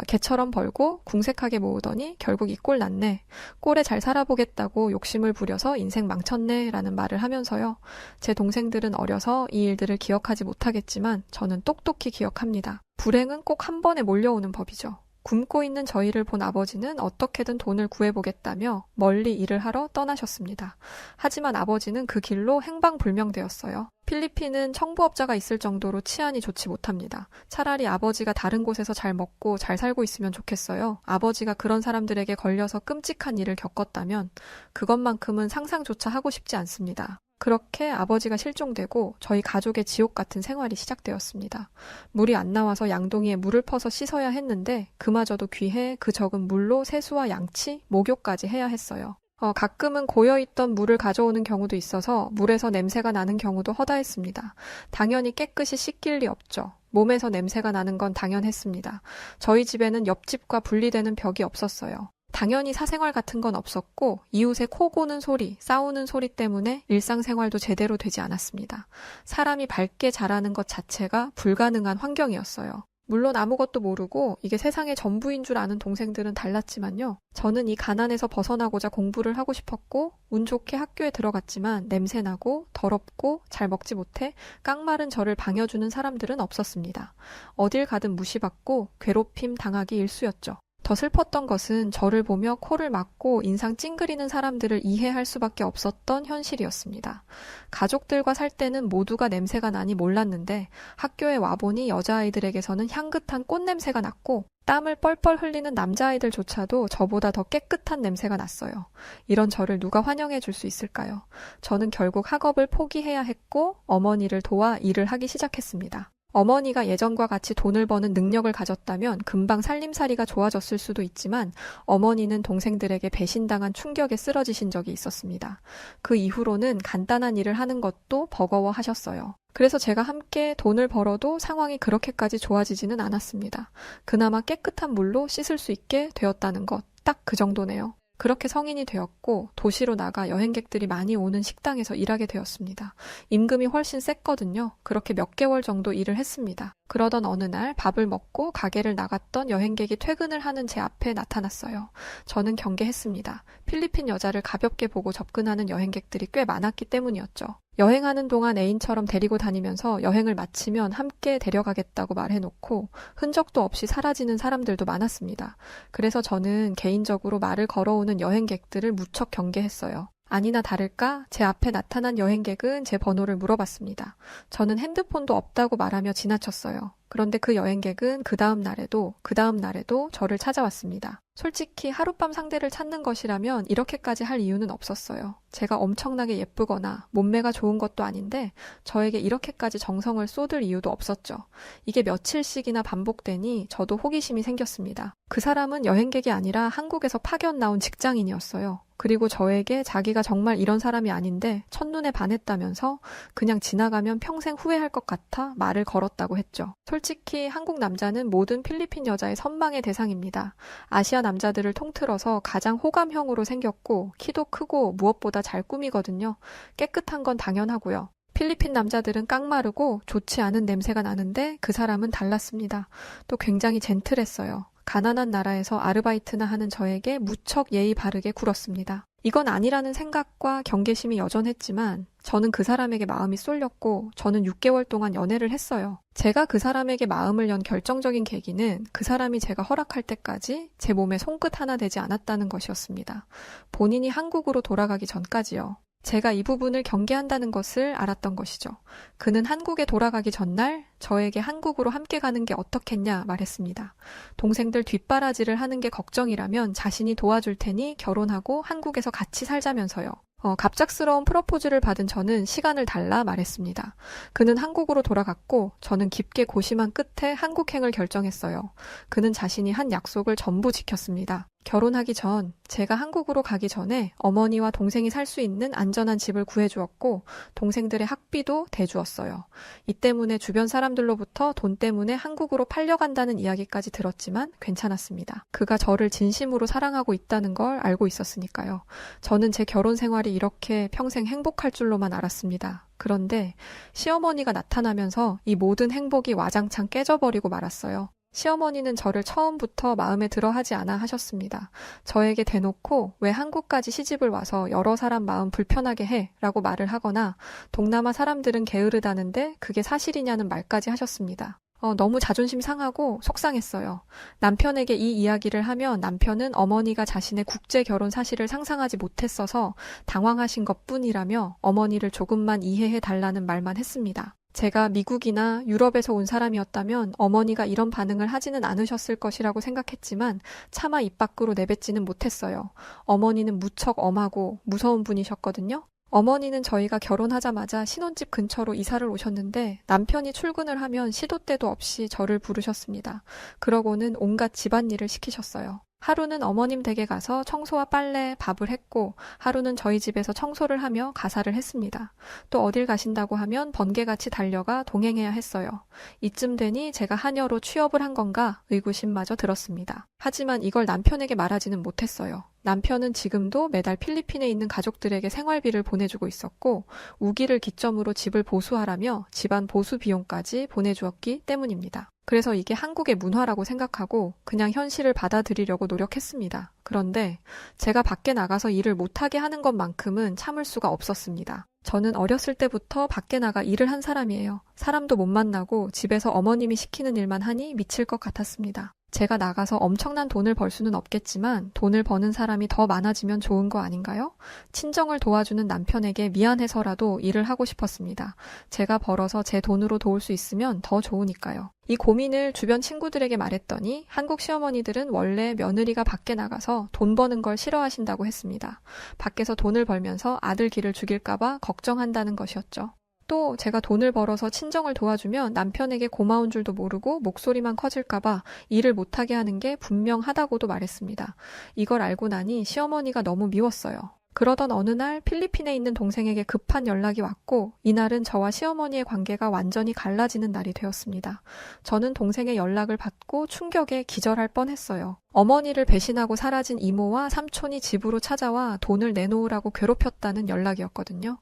개처럼 벌고 궁색하게 모으더니 결국 이 꼴 났네. 꼴에 잘 살아보겠다고 욕심을 부려서 인생 망쳤네 라는 말을 하면서요. 제 동생들은 어려서 이 일들을 기억하지 못하겠지만 저는 똑똑히 기억합니다. 불행은 꼭 한 번에 몰려오는 법이죠. 굶고 있는 저희를 본 아버지는 어떻게든 돈을 구해보겠다며 멀리 일을 하러 떠나셨습니다. 하지만 아버지는 그 길로 행방불명되었어요. 필리핀은 청부업자가 있을 정도로 치안이 좋지 못합니다. 차라리 아버지가 다른 곳에서 잘 먹고 잘 살고 있으면 좋겠어요. 아버지가 그런 사람들에게 걸려서 끔찍한 일을 겪었다면 그것만큼은 상상조차 하고 싶지 않습니다. 그렇게 아버지가 실종되고 저희 가족의 지옥 같은 생활이 시작되었습니다. 물이 안 나와서 양동이에 물을 퍼서 씻어야 했는데 그마저도 귀해 그 적은 물로 세수와 양치, 목욕까지 해야 했어요. 가끔은 고여있던 물을 가져오는 경우도 있어서 물에서 냄새가 나는 경우도 허다했습니다. 당연히 깨끗이 씻길 리 없죠. 몸에서 냄새가 나는 건 당연했습니다. 저희 집에는 옆집과 분리되는 벽이 없었어요. 당연히 사생활 같은 건 없었고 이웃의 코 고는 소리, 싸우는 소리 때문에 일상생활도 제대로 되지 않았습니다. 사람이 밝게 자라는 것 자체가 불가능한 환경이었어요. 물론 아무것도 모르고 이게 세상의 전부인 줄 아는 동생들은 달랐지만요. 저는 이 가난에서 벗어나고자 공부를 하고 싶었고 운 좋게 학교에 들어갔지만 냄새나고 더럽고 잘 먹지 못해 깡마른 저를 방여주는 사람들은 없었습니다. 어딜 가든 무시받고 괴롭힘 당하기 일쑤였죠. 더 슬펐던 것은 저를 보며 코를 막고 인상 찡그리는 사람들을 이해할 수밖에 없었던 현실이었습니다. 가족들과 살 때는 모두가 냄새가 나니 몰랐는데 학교에 와보니 여자아이들에게서는 향긋한 꽃냄새가 났고 땀을 뻘뻘 흘리는 남자아이들조차도 저보다 더 깨끗한 냄새가 났어요. 이런 저를 누가 환영해 줄 수 있을까요? 저는 결국 학업을 포기해야 했고 어머니를 도와 일을 하기 시작했습니다. 어머니가 예전과 같이 돈을 버는 능력을 가졌다면 금방 살림살이가 좋아졌을 수도 있지만 어머니는 동생들에게 배신당한 충격에 쓰러지신 적이 있었습니다. 그 이후로는 간단한 일을 하는 것도 버거워하셨어요. 그래서 제가 함께 돈을 벌어도 상황이 그렇게까지 좋아지지는 않았습니다. 그나마 깨끗한 물로 씻을 수 있게 되었다는 것, 딱 그 정도네요. 그렇게 성인이 되었고 도시로 나가 여행객들이 많이 오는 식당에서 일하게 되었습니다. 임금이 훨씬 셌거든요. 그렇게 몇 개월 정도 일을 했습니다. 그러던 어느 날 밥을 먹고 가게를 나갔던 여행객이 퇴근을 하는 제 앞에 나타났어요. 저는 경계했습니다. 필리핀 여자를 가볍게 보고 접근하는 여행객들이 꽤 많았기 때문이었죠. 여행하는 동안 애인처럼 데리고 다니면서 여행을 마치면 함께 데려가겠다고 말해놓고 흔적도 없이 사라지는 사람들도 많았습니다. 그래서 저는 개인적으로 말을 걸어오는 여행객들을 무척 경계했어요. 아니나 다를까 제 앞에 나타난 여행객은 제 번호를 물어봤습니다. 저는 핸드폰도 없다고 말하며 지나쳤어요. 그런데 그 여행객은 그 다음 날에도 저를 찾아왔습니다. 솔직히 하룻밤 상대를 찾는 것이라면 이렇게까지 할 이유는 없었어요. 제가 엄청나게 예쁘거나 몸매가 좋은 것도 아닌데 저에게 이렇게까지 정성을 쏟을 이유도 없었죠. 이게 며칠씩이나 반복되니 저도 호기심이 생겼습니다. 그 사람은 여행객이 아니라 한국에서 파견 나온 직장인이었어요. 그리고 저에게 자기가 정말 이런 사람이 아닌데 첫눈에 반했다면서 그냥 지나가면 평생 후회할 것 같아 말을 걸었다고 했죠. 솔직히 한국 남자는 모든 필리핀 여자의 선망의 대상입니다. 아시아 남자들을 통틀어서 가장 호감형으로 생겼고 키도 크고 무엇보다 잘 꾸미거든요. 깨끗한 건 당연하고요. 필리핀 남자들은 깡마르고 좋지 않은 냄새가 나는데 그 사람은 달랐습니다. 또 굉장히 젠틀했어요. 가난한 나라에서 아르바이트나 하는 저에게 무척 예의 바르게 굴었습니다. 이건 아니라는 생각과 경계심이 여전했지만 저는 그 사람에게 마음이 쏠렸고 저는 6개월 동안 연애를 했어요. 제가 그 사람에게 마음을 연 결정적인 계기는 그 사람이 제가 허락할 때까지 제 몸에 손끝 하나 대지 않았다는 것이었습니다. 본인이 한국으로 돌아가기 전까지요. 제가 이 부분을 경계한다는 것을 알았던 것이죠. 그는 한국에 돌아가기 전날 저에게 한국으로 함께 가는 게 어떻겠냐 말했습니다. 동생들 뒷바라지를 하는 게 걱정이라면 자신이 도와줄 테니 결혼하고 한국에서 같이 살자면서요. 갑작스러운 프로포즈를 받은 저는 시간을 달라 말했습니다. 그는 한국으로 돌아갔고 저는 깊게 고심한 끝에 한국행을 결정했어요. 그는 자신이 한 약속을 전부 지켰습니다. 결혼하기 전 제가 한국으로 가기 전에 어머니와 동생이 살 수 있는 안전한 집을 구해주었고 동생들의 학비도 대주었어요. 이 때문에 주변 사람들로부터 돈 때문에 한국으로 팔려간다는 이야기까지 들었지만 괜찮았습니다. 그가 저를 진심으로 사랑하고 있다는 걸 알고 있었으니까요. 저는 제 결혼 생활이 이렇게 평생 행복할 줄로만 알았습니다. 그런데 시어머니가 나타나면서 이 모든 행복이 와장창 깨져버리고 말았어요. 시어머니는 저를 처음부터 마음에 들어 하지 않아 하셨습니다. 저에게 대놓고 왜 한국까지 시집을 와서 여러 사람 마음 불편하게 해? 라고 말을 하거나 동남아 사람들은 게으르다는데 그게 사실이냐는 말까지 하셨습니다. 너무 자존심 상하고 속상했어요. 남편에게 이 이야기를 하면 남편은 어머니가 자신의 국제 결혼 사실을 상상하지 못했어서 당황하신 것뿐이라며 어머니를 조금만 이해해 달라는 말만 했습니다. 제가 미국이나 유럽에서 온 사람이었다면 어머니가 이런 반응을 하지는 않으셨을 것이라고 생각했지만 차마 입 밖으로 내뱉지는 못했어요. 어머니는 무척 엄하고 무서운 분이셨거든요. 어머니는 저희가 결혼하자마자 신혼집 근처로 이사를 오셨는데 남편이 출근을 하면 시도 때도 없이 저를 부르셨습니다. 그러고는 온갖 집안일을 시키셨어요. 하루는 어머님 댁에 가서 청소와 빨래, 밥을 했고 하루는 저희 집에서 청소를 하며 가사를 했습니다. 또 어딜 가신다고 하면 번개같이 달려가 동행해야 했어요. 이쯤 되니 제가 하녀로 취업을 한 건가 의구심마저 들었습니다. 하지만 이걸 남편에게 말하지는 못했어요. 남편은 지금도 매달 필리핀에 있는 가족들에게 생활비를 보내주고 있었고 우기를 기점으로 집을 보수하라며 집안 보수 비용까지 보내주었기 때문입니다. 그래서 이게 한국의 문화라고 생각하고 그냥 현실을 받아들이려고 노력했습니다. 그런데 제가 밖에 나가서 일을 못하게 하는 것만큼은 참을 수가 없었습니다. 저는 어렸을 때부터 밖에 나가 일을 한 사람이에요. 사람도 못 만나고 집에서 어머님이 시키는 일만 하니 미칠 것 같았습니다. 제가 나가서 엄청난 돈을 벌 수는 없겠지만 돈을 버는 사람이 더 많아지면 좋은 거 아닌가요? 친정을 도와주는 남편에게 미안해서라도 일을 하고 싶었습니다. 제가 벌어서 제 돈으로 도울 수 있으면 더 좋으니까요. 이 고민을 주변 친구들에게 말했더니 한국 시어머니들은 원래 며느리가 밖에 나가서 돈 버는 걸 싫어하신다고 했습니다. 밖에서 돈을 벌면서 아들 길을 죽일까봐 걱정한다는 것이었죠. 또 제가 돈을 벌어서 친정을 도와주면 남편에게 고마운 줄도 모르고 목소리만 커질까봐 일을 못하게 하는 게 분명하다고도 말했습니다. 이걸 알고 나니 시어머니가 너무 미웠어요. 그러던 어느 날 필리핀에 있는 동생에게 급한 연락이 왔고 이날은 저와 시어머니의 관계가 완전히 갈라지는 날이 되었습니다. 저는 동생의 연락을 받고 충격에 기절할 뻔했어요. 어머니를 배신하고 사라진 이모와 삼촌이 집으로 찾아와 돈을 내놓으라고 괴롭혔다는 연락이었거든요.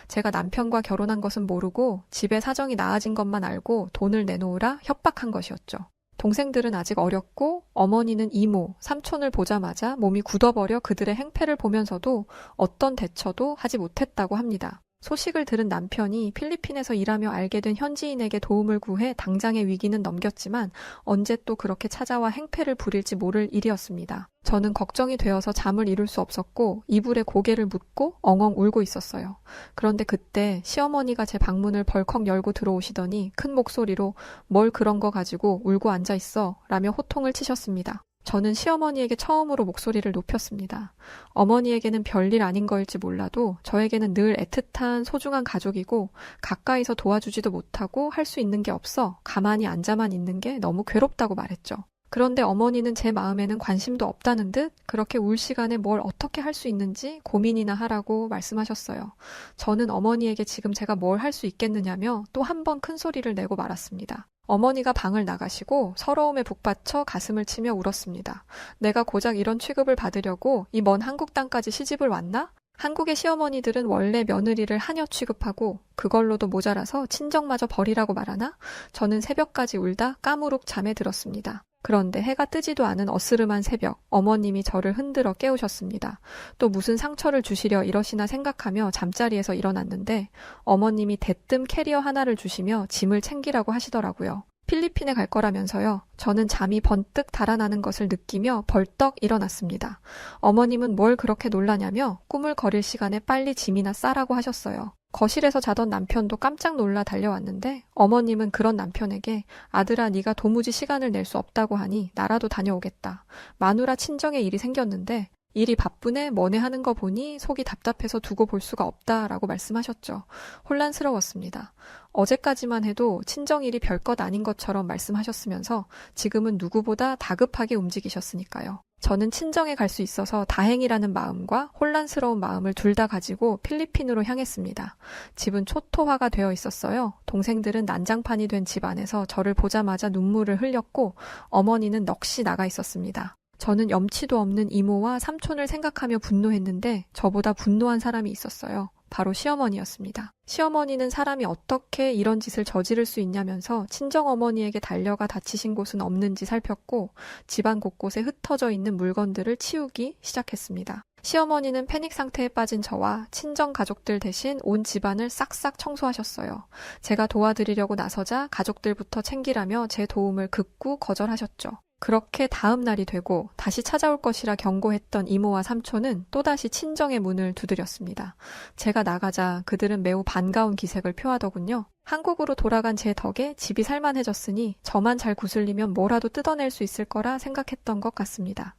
제가 남편과 결혼한 것은 모르고 집에 사정이 나아진 것만 알고 돈을 내놓으라 협박한 것이었죠. 동생들은 아직 어렸고 어머니는 이모, 삼촌을 보자마자 몸이 굳어버려 그들의 행패를 보면서도 어떤 대처도 하지 못했다고 합니다. 소식을 들은 남편이 필리핀에서 일하며 알게 된 현지인에게 도움을 구해 당장의 위기는 넘겼지만 언제 또 그렇게 찾아와 행패를 부릴지 모를 일이었습니다. 저는 걱정이 되어서 잠을 이룰 수 없었고 이불에 고개를 묻고 엉엉 울고 있었어요. 그런데 그때 시어머니가 제 방문을 벌컥 열고 들어오시더니 큰 목소리로 뭘 그런 거 가지고 울고 앉아있어 라며 호통을 치셨습니다. 저는 시어머니에게 처음으로 목소리를 높였습니다. 어머니에게는 별일 아닌 거일지 몰라도 저에게는 늘 애틋한 소중한 가족이고 가까이서 도와주지도 못하고 할 수 있는 게 없어 가만히 앉아만 있는 게 너무 괴롭다고 말했죠. 그런데 어머니는 제 마음에는 관심도 없다는 듯 그렇게 울 시간에 뭘 어떻게 할 수 있는지 고민이나 하라고 말씀하셨어요. 저는 어머니에게 지금 제가 뭘 할 수 있겠느냐며 또 한 번 큰 소리를 내고 말았습니다. 어머니가 방을 나가시고 서러움에 북받쳐 가슴을 치며 울었습니다. 내가 고작 이런 취급을 받으려고 이 먼 한국 땅까지 시집을 왔나? 한국의 시어머니들은 원래 며느리를 하녀 취급하고 그걸로도 모자라서 친정마저 버리라고 말하나? 저는 새벽까지 울다 까무룩 잠에 들었습니다. 그런데 해가 뜨지도 않은 어스름한 새벽, 어머님이 저를 흔들어 깨우셨습니다. 또 무슨 상처를 주시려 이러시나 생각하며 잠자리에서 일어났는데 어머님이 대뜸 캐리어 하나를 주시며 짐을 챙기라고 하시더라고요. 필리핀에 갈 거라면서요. 저는 잠이 번뜩 달아나는 것을 느끼며 벌떡 일어났습니다. 어머님은 뭘 그렇게 놀라냐며 꾸물거릴 시간에 빨리 짐이나 싸라고 하셨어요. 거실에서 자던 남편도 깜짝 놀라 달려왔는데 어머님은 그런 남편에게 아들아 네가 도무지 시간을 낼 수 없다고 하니 나라도 다녀오겠다. 마누라 친정에 일이 생겼는데 일이 바쁘네 뭐네 하는 거 보니 속이 답답해서 두고 볼 수가 없다라고 말씀하셨죠. 혼란스러웠습니다. 어제까지만 해도 친정일이 별것 아닌 것처럼 말씀하셨으면서 지금은 누구보다 다급하게 움직이셨으니까요. 저는 친정에 갈 수 있어서 다행이라는 마음과 혼란스러운 마음을 둘 다 가지고 필리핀으로 향했습니다. 집은 초토화가 되어 있었어요. 동생들은 난장판이 된 집 안에서 저를 보자마자 눈물을 흘렸고 어머니는 넋이 나가 있었습니다. 저는 염치도 없는 이모와 삼촌을 생각하며 분노했는데 저보다 분노한 사람이 있었어요. 바로 시어머니였습니다. 시어머니는 사람이 어떻게 이런 짓을 저지를 수 있냐면서 친정어머니에게 달려가 다치신 곳은 없는지 살폈고 집안 곳곳에 흩어져 있는 물건들을 치우기 시작했습니다. 시어머니는 패닉 상태에 빠진 저와 친정 가족들 대신 온 집안을 싹싹 청소하셨어요. 제가 도와드리려고 나서자 가족들부터 챙기라며 제 도움을 극구 거절하셨죠. 그렇게 다음 날이 되고 다시 찾아올 것이라 경고했던 이모와 삼촌은 또다시 친정의 문을 두드렸습니다. 제가 나가자 그들은 매우 반가운 기색을 표하더군요. 한국으로 돌아간 제 덕에 집이 살만해졌으니 저만 잘 구슬리면 뭐라도 뜯어낼 수 있을 거라 생각했던 것 같습니다.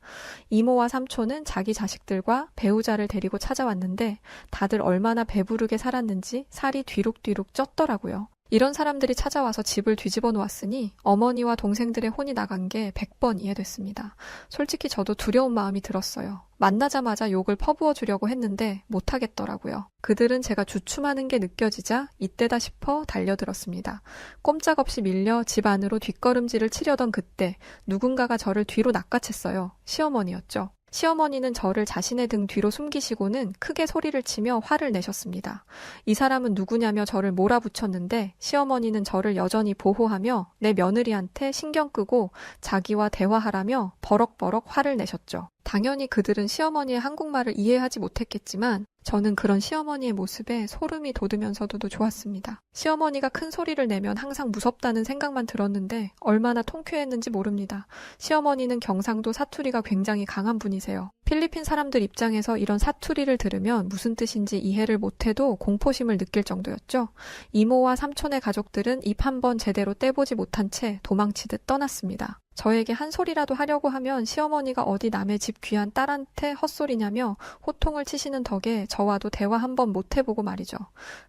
이모와 삼촌은 자기 자식들과 배우자를 데리고 찾아왔는데 다들 얼마나 배부르게 살았는지 살이 뒤룩뒤룩 쪘더라고요. 이런 사람들이 찾아와서 집을 뒤집어 놓았으니 어머니와 동생들의 혼이 나간 게 100번 이해됐습니다. 솔직히 저도 두려운 마음이 들었어요. 만나자마자 욕을 퍼부어 주려고 했는데 못하겠더라고요. 그들은 제가 주춤하는 게 느껴지자 이때다 싶어 달려들었습니다. 꼼짝없이 밀려 집 안으로 뒷걸음질을 치려던 그때 누군가가 저를 뒤로 낚아챘어요. 시어머니였죠. 시어머니는 저를 자신의 등 뒤로 숨기시고는 크게 소리를 치며 화를 내셨습니다. 이 사람은 누구냐며 저를 몰아붙였는데 시어머니는 저를 여전히 보호하며 내 며느리한테 신경 끄고 자기와 대화하라며 버럭버럭 화를 내셨죠. 당연히 그들은 시어머니의 한국말을 이해하지 못했겠지만 저는 그런 시어머니의 모습에 소름이 돋으면서도 좋았습니다. 시어머니가 큰 소리를 내면 항상 무섭다는 생각만 들었는데 얼마나 통쾌했는지 모릅니다. 시어머니는 경상도 사투리가 굉장히 강한 분이세요. 필리핀 사람들 입장에서 이런 사투리를 들으면 무슨 뜻인지 이해를 못해도 공포심을 느낄 정도였죠. 이모와 삼촌의 가족들은 입 한 번 제대로 떼보지 못한 채 도망치듯 떠났습니다. 저에게 한 소리라도 하려고 하면 시어머니가 어디 남의 집 귀한 딸한테 헛소리냐며 호통을 치시는 덕에 저와도 대화 한 번 못 해보고 말이죠.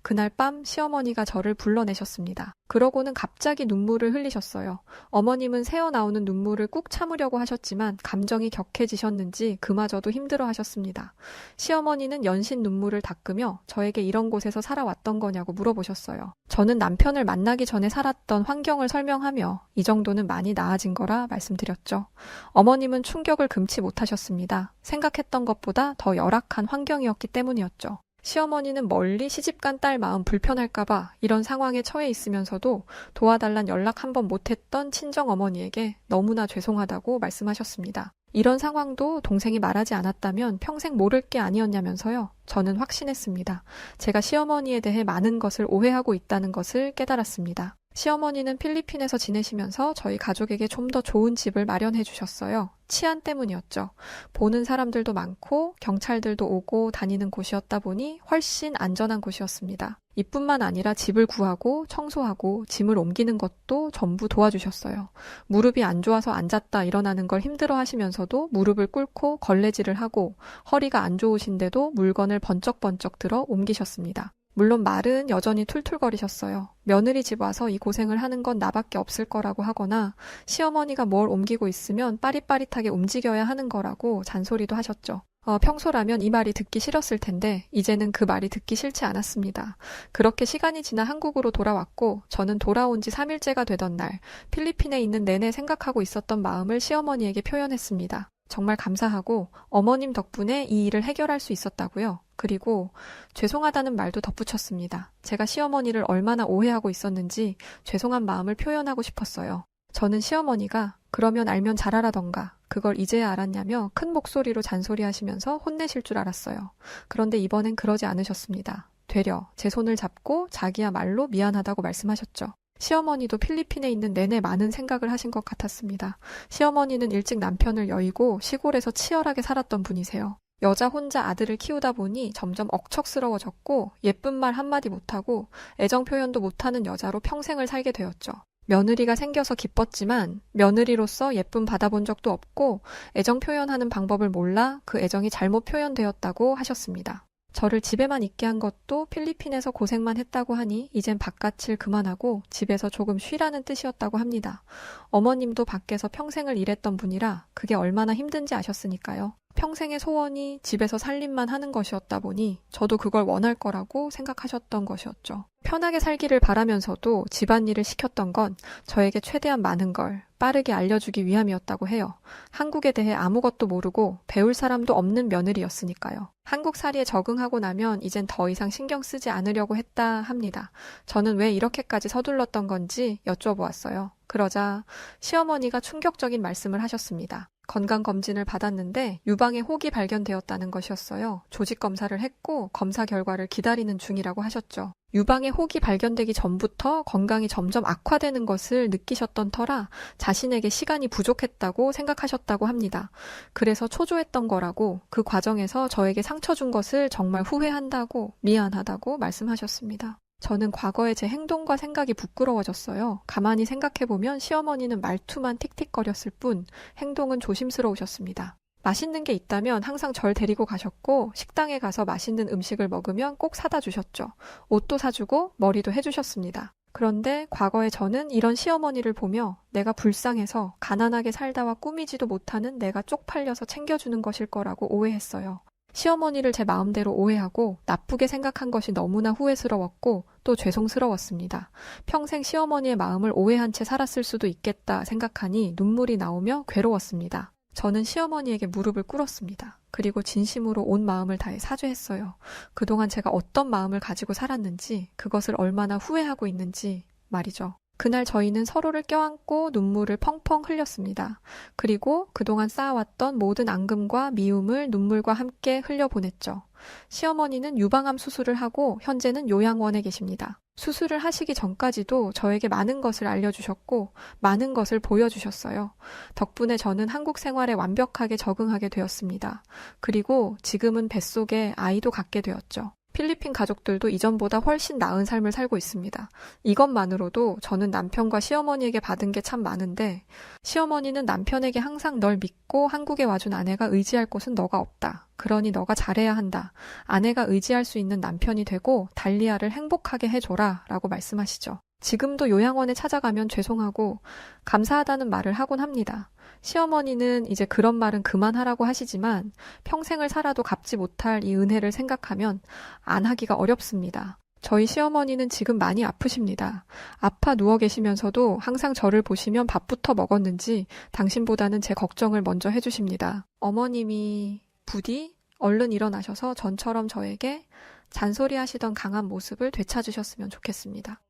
그날 밤 시어머니가 저를 불러내셨습니다. 그러고는 갑자기 눈물을 흘리셨어요. 어머님은 새어나오는 눈물을 꾹 참으려고 하셨지만 감정이 격해지셨는지 그마저도 힘들어 하셨습니다. 시어머니는 연신 눈물을 닦으며 저에게 이런 곳에서 살아왔던 거냐고 물어보셨어요. 저는 남편을 만나기 전에 살았던 환경을 설명하며 이 정도는 많이 나아진 거라 말씀드렸죠. 어머님은 충격을 금치 못하셨습니다. 생각했던 것보다 더 열악한 환경이었기 때문이었죠. 시어머니는 멀리 시집간 딸 마음 불편할까봐 이런 상황에 처해 있으면서도 도와달란 연락 한 번 못했던 친정어머니에게 너무나 죄송하다고 말씀하셨습니다. 이런 상황도 동생이 말하지 않았다면 평생 모를 게 아니었냐면서요. 저는 확신했습니다. 제가 시어머니에 대해 많은 것을 오해하고 있다는 것을 깨달았습니다. 시어머니는 필리핀에서 지내시면서 저희 가족에게 좀 더 좋은 집을 마련해 주셨어요. 치안 때문이었죠. 보는 사람들도 많고 경찰들도 오고 다니는 곳이었다 보니 훨씬 안전한 곳이었습니다. 이뿐만 아니라 집을 구하고 청소하고 짐을 옮기는 것도 전부 도와주셨어요. 무릎이 안 좋아서 앉았다 일어나는 걸 힘들어 하시면서도 무릎을 꿇고 걸레질을 하고 허리가 안 좋으신데도 물건을 번쩍번쩍 들어 옮기셨습니다. 물론 말은 여전히 툴툴거리셨어요. 며느리 집 와서 이 고생을 하는 건 나밖에 없을 거라고 하거나 시어머니가 뭘 옮기고 있으면 빠릿빠릿하게 움직여야 하는 거라고 잔소리도 하셨죠. 평소라면 이 말이 듣기 싫었을 텐데 이제는 그 말이 듣기 싫지 않았습니다. 그렇게 시간이 지나 한국으로 돌아왔고 저는 돌아온 지 3일째가 되던 날 필리핀에 있는 내내 생각하고 있었던 마음을 시어머니에게 표현했습니다. 정말 감사하고 어머님 덕분에 이 일을 해결할 수 있었다고요. 그리고 죄송하다는 말도 덧붙였습니다. 제가 시어머니를 얼마나 오해하고 있었는지 죄송한 마음을 표현하고 싶었어요. 저는 시어머니가 그러면 알면 잘하라던가 그걸 이제야 알았냐며 큰 목소리로 잔소리하시면서 혼내실 줄 알았어요. 그런데 이번엔 그러지 않으셨습니다. 되려 제 손을 잡고 자기야말로 미안하다고 말씀하셨죠. 시어머니도 필리핀에 있는 내내 많은 생각을 하신 것 같았습니다. 시어머니는 일찍 남편을 여의고 시골에서 치열하게 살았던 분이세요. 여자 혼자 아들을 키우다 보니 점점 억척스러워졌고 예쁜 말 한마디 못하고 애정 표현도 못하는 여자로 평생을 살게 되었죠. 며느리가 생겨서 기뻤지만 며느리로서 예쁨 받아본 적도 없고 애정 표현하는 방법을 몰라 그 애정이 잘못 표현되었다고 하셨습니다. 저를 집에만 있게 한 것도 필리핀에서 고생만 했다고 하니 이젠 바깥일 그만하고 집에서 조금 쉬라는 뜻이었다고 합니다. 어머님도 밖에서 평생을 일했던 분이라 그게 얼마나 힘든지 아셨으니까요. 평생의 소원이 집에서 살림만 하는 것이었다 보니 저도 그걸 원할 거라고 생각하셨던 것이었죠. 편하게 살기를 바라면서도 집안일을 시켰던 건 저에게 최대한 많은 걸 빠르게 알려주기 위함이었다고 해요. 한국에 대해 아무것도 모르고 배울 사람도 없는 며느리였으니까요. 한국살이에 적응하고 나면 이젠 더 이상 신경 쓰지 않으려고 했다 합니다. 저는 왜 이렇게까지 서둘렀던 건지 여쭤보았어요. 그러자 시어머니가 충격적인 말씀을 하셨습니다. 건강검진을 받았는데 유방에 혹이 발견되었다는 것이었어요. 조직검사를 했고 검사 결과를 기다리는 중이라고 하셨죠. 유방에 혹이 발견되기 전부터 건강이 점점 악화되는 것을 느끼셨던 터라 자신에게 시간이 부족했다고 생각하셨다고 합니다. 그래서 초조했던 거라고, 그 과정에서 저에게 상처 준 것을 정말 후회한다고, 미안하다고 말씀하셨습니다. 저는 과거의 제 행동과 생각이 부끄러워졌어요. 가만히 생각해보면 시어머니는 말투만 틱틱거렸을 뿐 행동은 조심스러우셨습니다. 맛있는 게 있다면 항상 절 데리고 가셨고, 식당에 가서 맛있는 음식을 먹으면 꼭 사다 주셨죠. 옷도 사주고 머리도 해주셨습니다. 그런데 과거에 저는 이런 시어머니를 보며 내가 불쌍해서 가난하게 살다와 꾸미지도 못하는 내가 쪽팔려서 챙겨주는 것일 거라고 오해했어요. 시어머니를 제 마음대로 오해하고 나쁘게 생각한 것이 너무나 후회스러웠고 또 죄송스러웠습니다. 평생 시어머니의 마음을 오해한 채 살았을 수도 있겠다 생각하니 눈물이 나오며 괴로웠습니다. 저는 시어머니에게 무릎을 꿇었습니다. 그리고 진심으로 온 마음을 다해 사죄했어요. 그동안 제가 어떤 마음을 가지고 살았는지, 그것을 얼마나 후회하고 있는지 말이죠. 그날 저희는 서로를 껴안고 눈물을 펑펑 흘렸습니다. 그리고 그동안 쌓아왔던 모든 앙금과 미움을 눈물과 함께 흘려보냈죠. 시어머니는 유방암 수술을 하고 현재는 요양원에 계십니다. 수술을 하시기 전까지도 저에게 많은 것을 알려주셨고 많은 것을 보여주셨어요. 덕분에 저는 한국 생활에 완벽하게 적응하게 되었습니다. 그리고 지금은 뱃속에 아이도 갖게 되었죠. 필리핀 가족들도 이전보다 훨씬 나은 삶을 살고 있습니다. 이것만으로도 저는 남편과 시어머니에게 받은 게 참 많은데, 시어머니는 남편에게 항상 널 믿고 한국에 와준 아내가 의지할 곳은 너가 없다. 그러니 너가 잘해야 한다. 아내가 의지할 수 있는 남편이 되고 달리아를 행복하게 해줘라 라고 말씀하시죠. 지금도 요양원에 찾아가면 죄송하고 감사하다는 말을 하곤 합니다. 시어머니는 이제 그런 말은 그만하라고 하시지만 평생을 살아도 갚지 못할 이 은혜를 생각하면 안 하기가 어렵습니다. 저희 시어머니는 지금 많이 아프십니다. 아파 누워 계시면서도 항상 저를 보시면 밥부터 먹었는지 당신보다는 제 걱정을 먼저 해주십니다. 어머님이 부디 얼른 일어나셔서 전처럼 저에게 잔소리 하시던 강한 모습을 되찾으셨으면 좋겠습니다.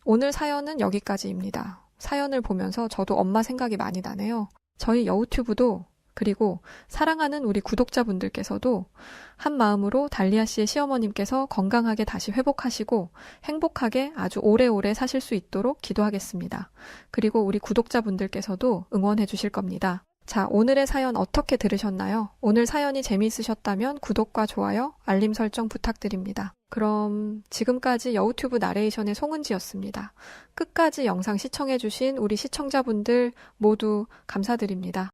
오늘 사연은 여기까지입니다. 사연을 보면서 저도 엄마 생각이 많이 나네요. 저희 여우튜브도, 그리고 사랑하는 우리 구독자분들께서도 한 마음으로 달리아 씨의 시어머님께서 건강하게 다시 회복하시고 행복하게 아주 오래오래 사실 수 있도록 기도하겠습니다. 그리고 우리 구독자분들께서도 응원해 주실 겁니다. 자, 오늘의 사연 어떻게 들으셨나요? 오늘 사연이 재미있으셨다면 구독과 좋아요, 알림 설정 부탁드립니다. 그럼 지금까지 여우튜브 나레이션의 송은지였습니다. 끝까지 영상 시청해주신 우리 시청자분들 모두 감사드립니다.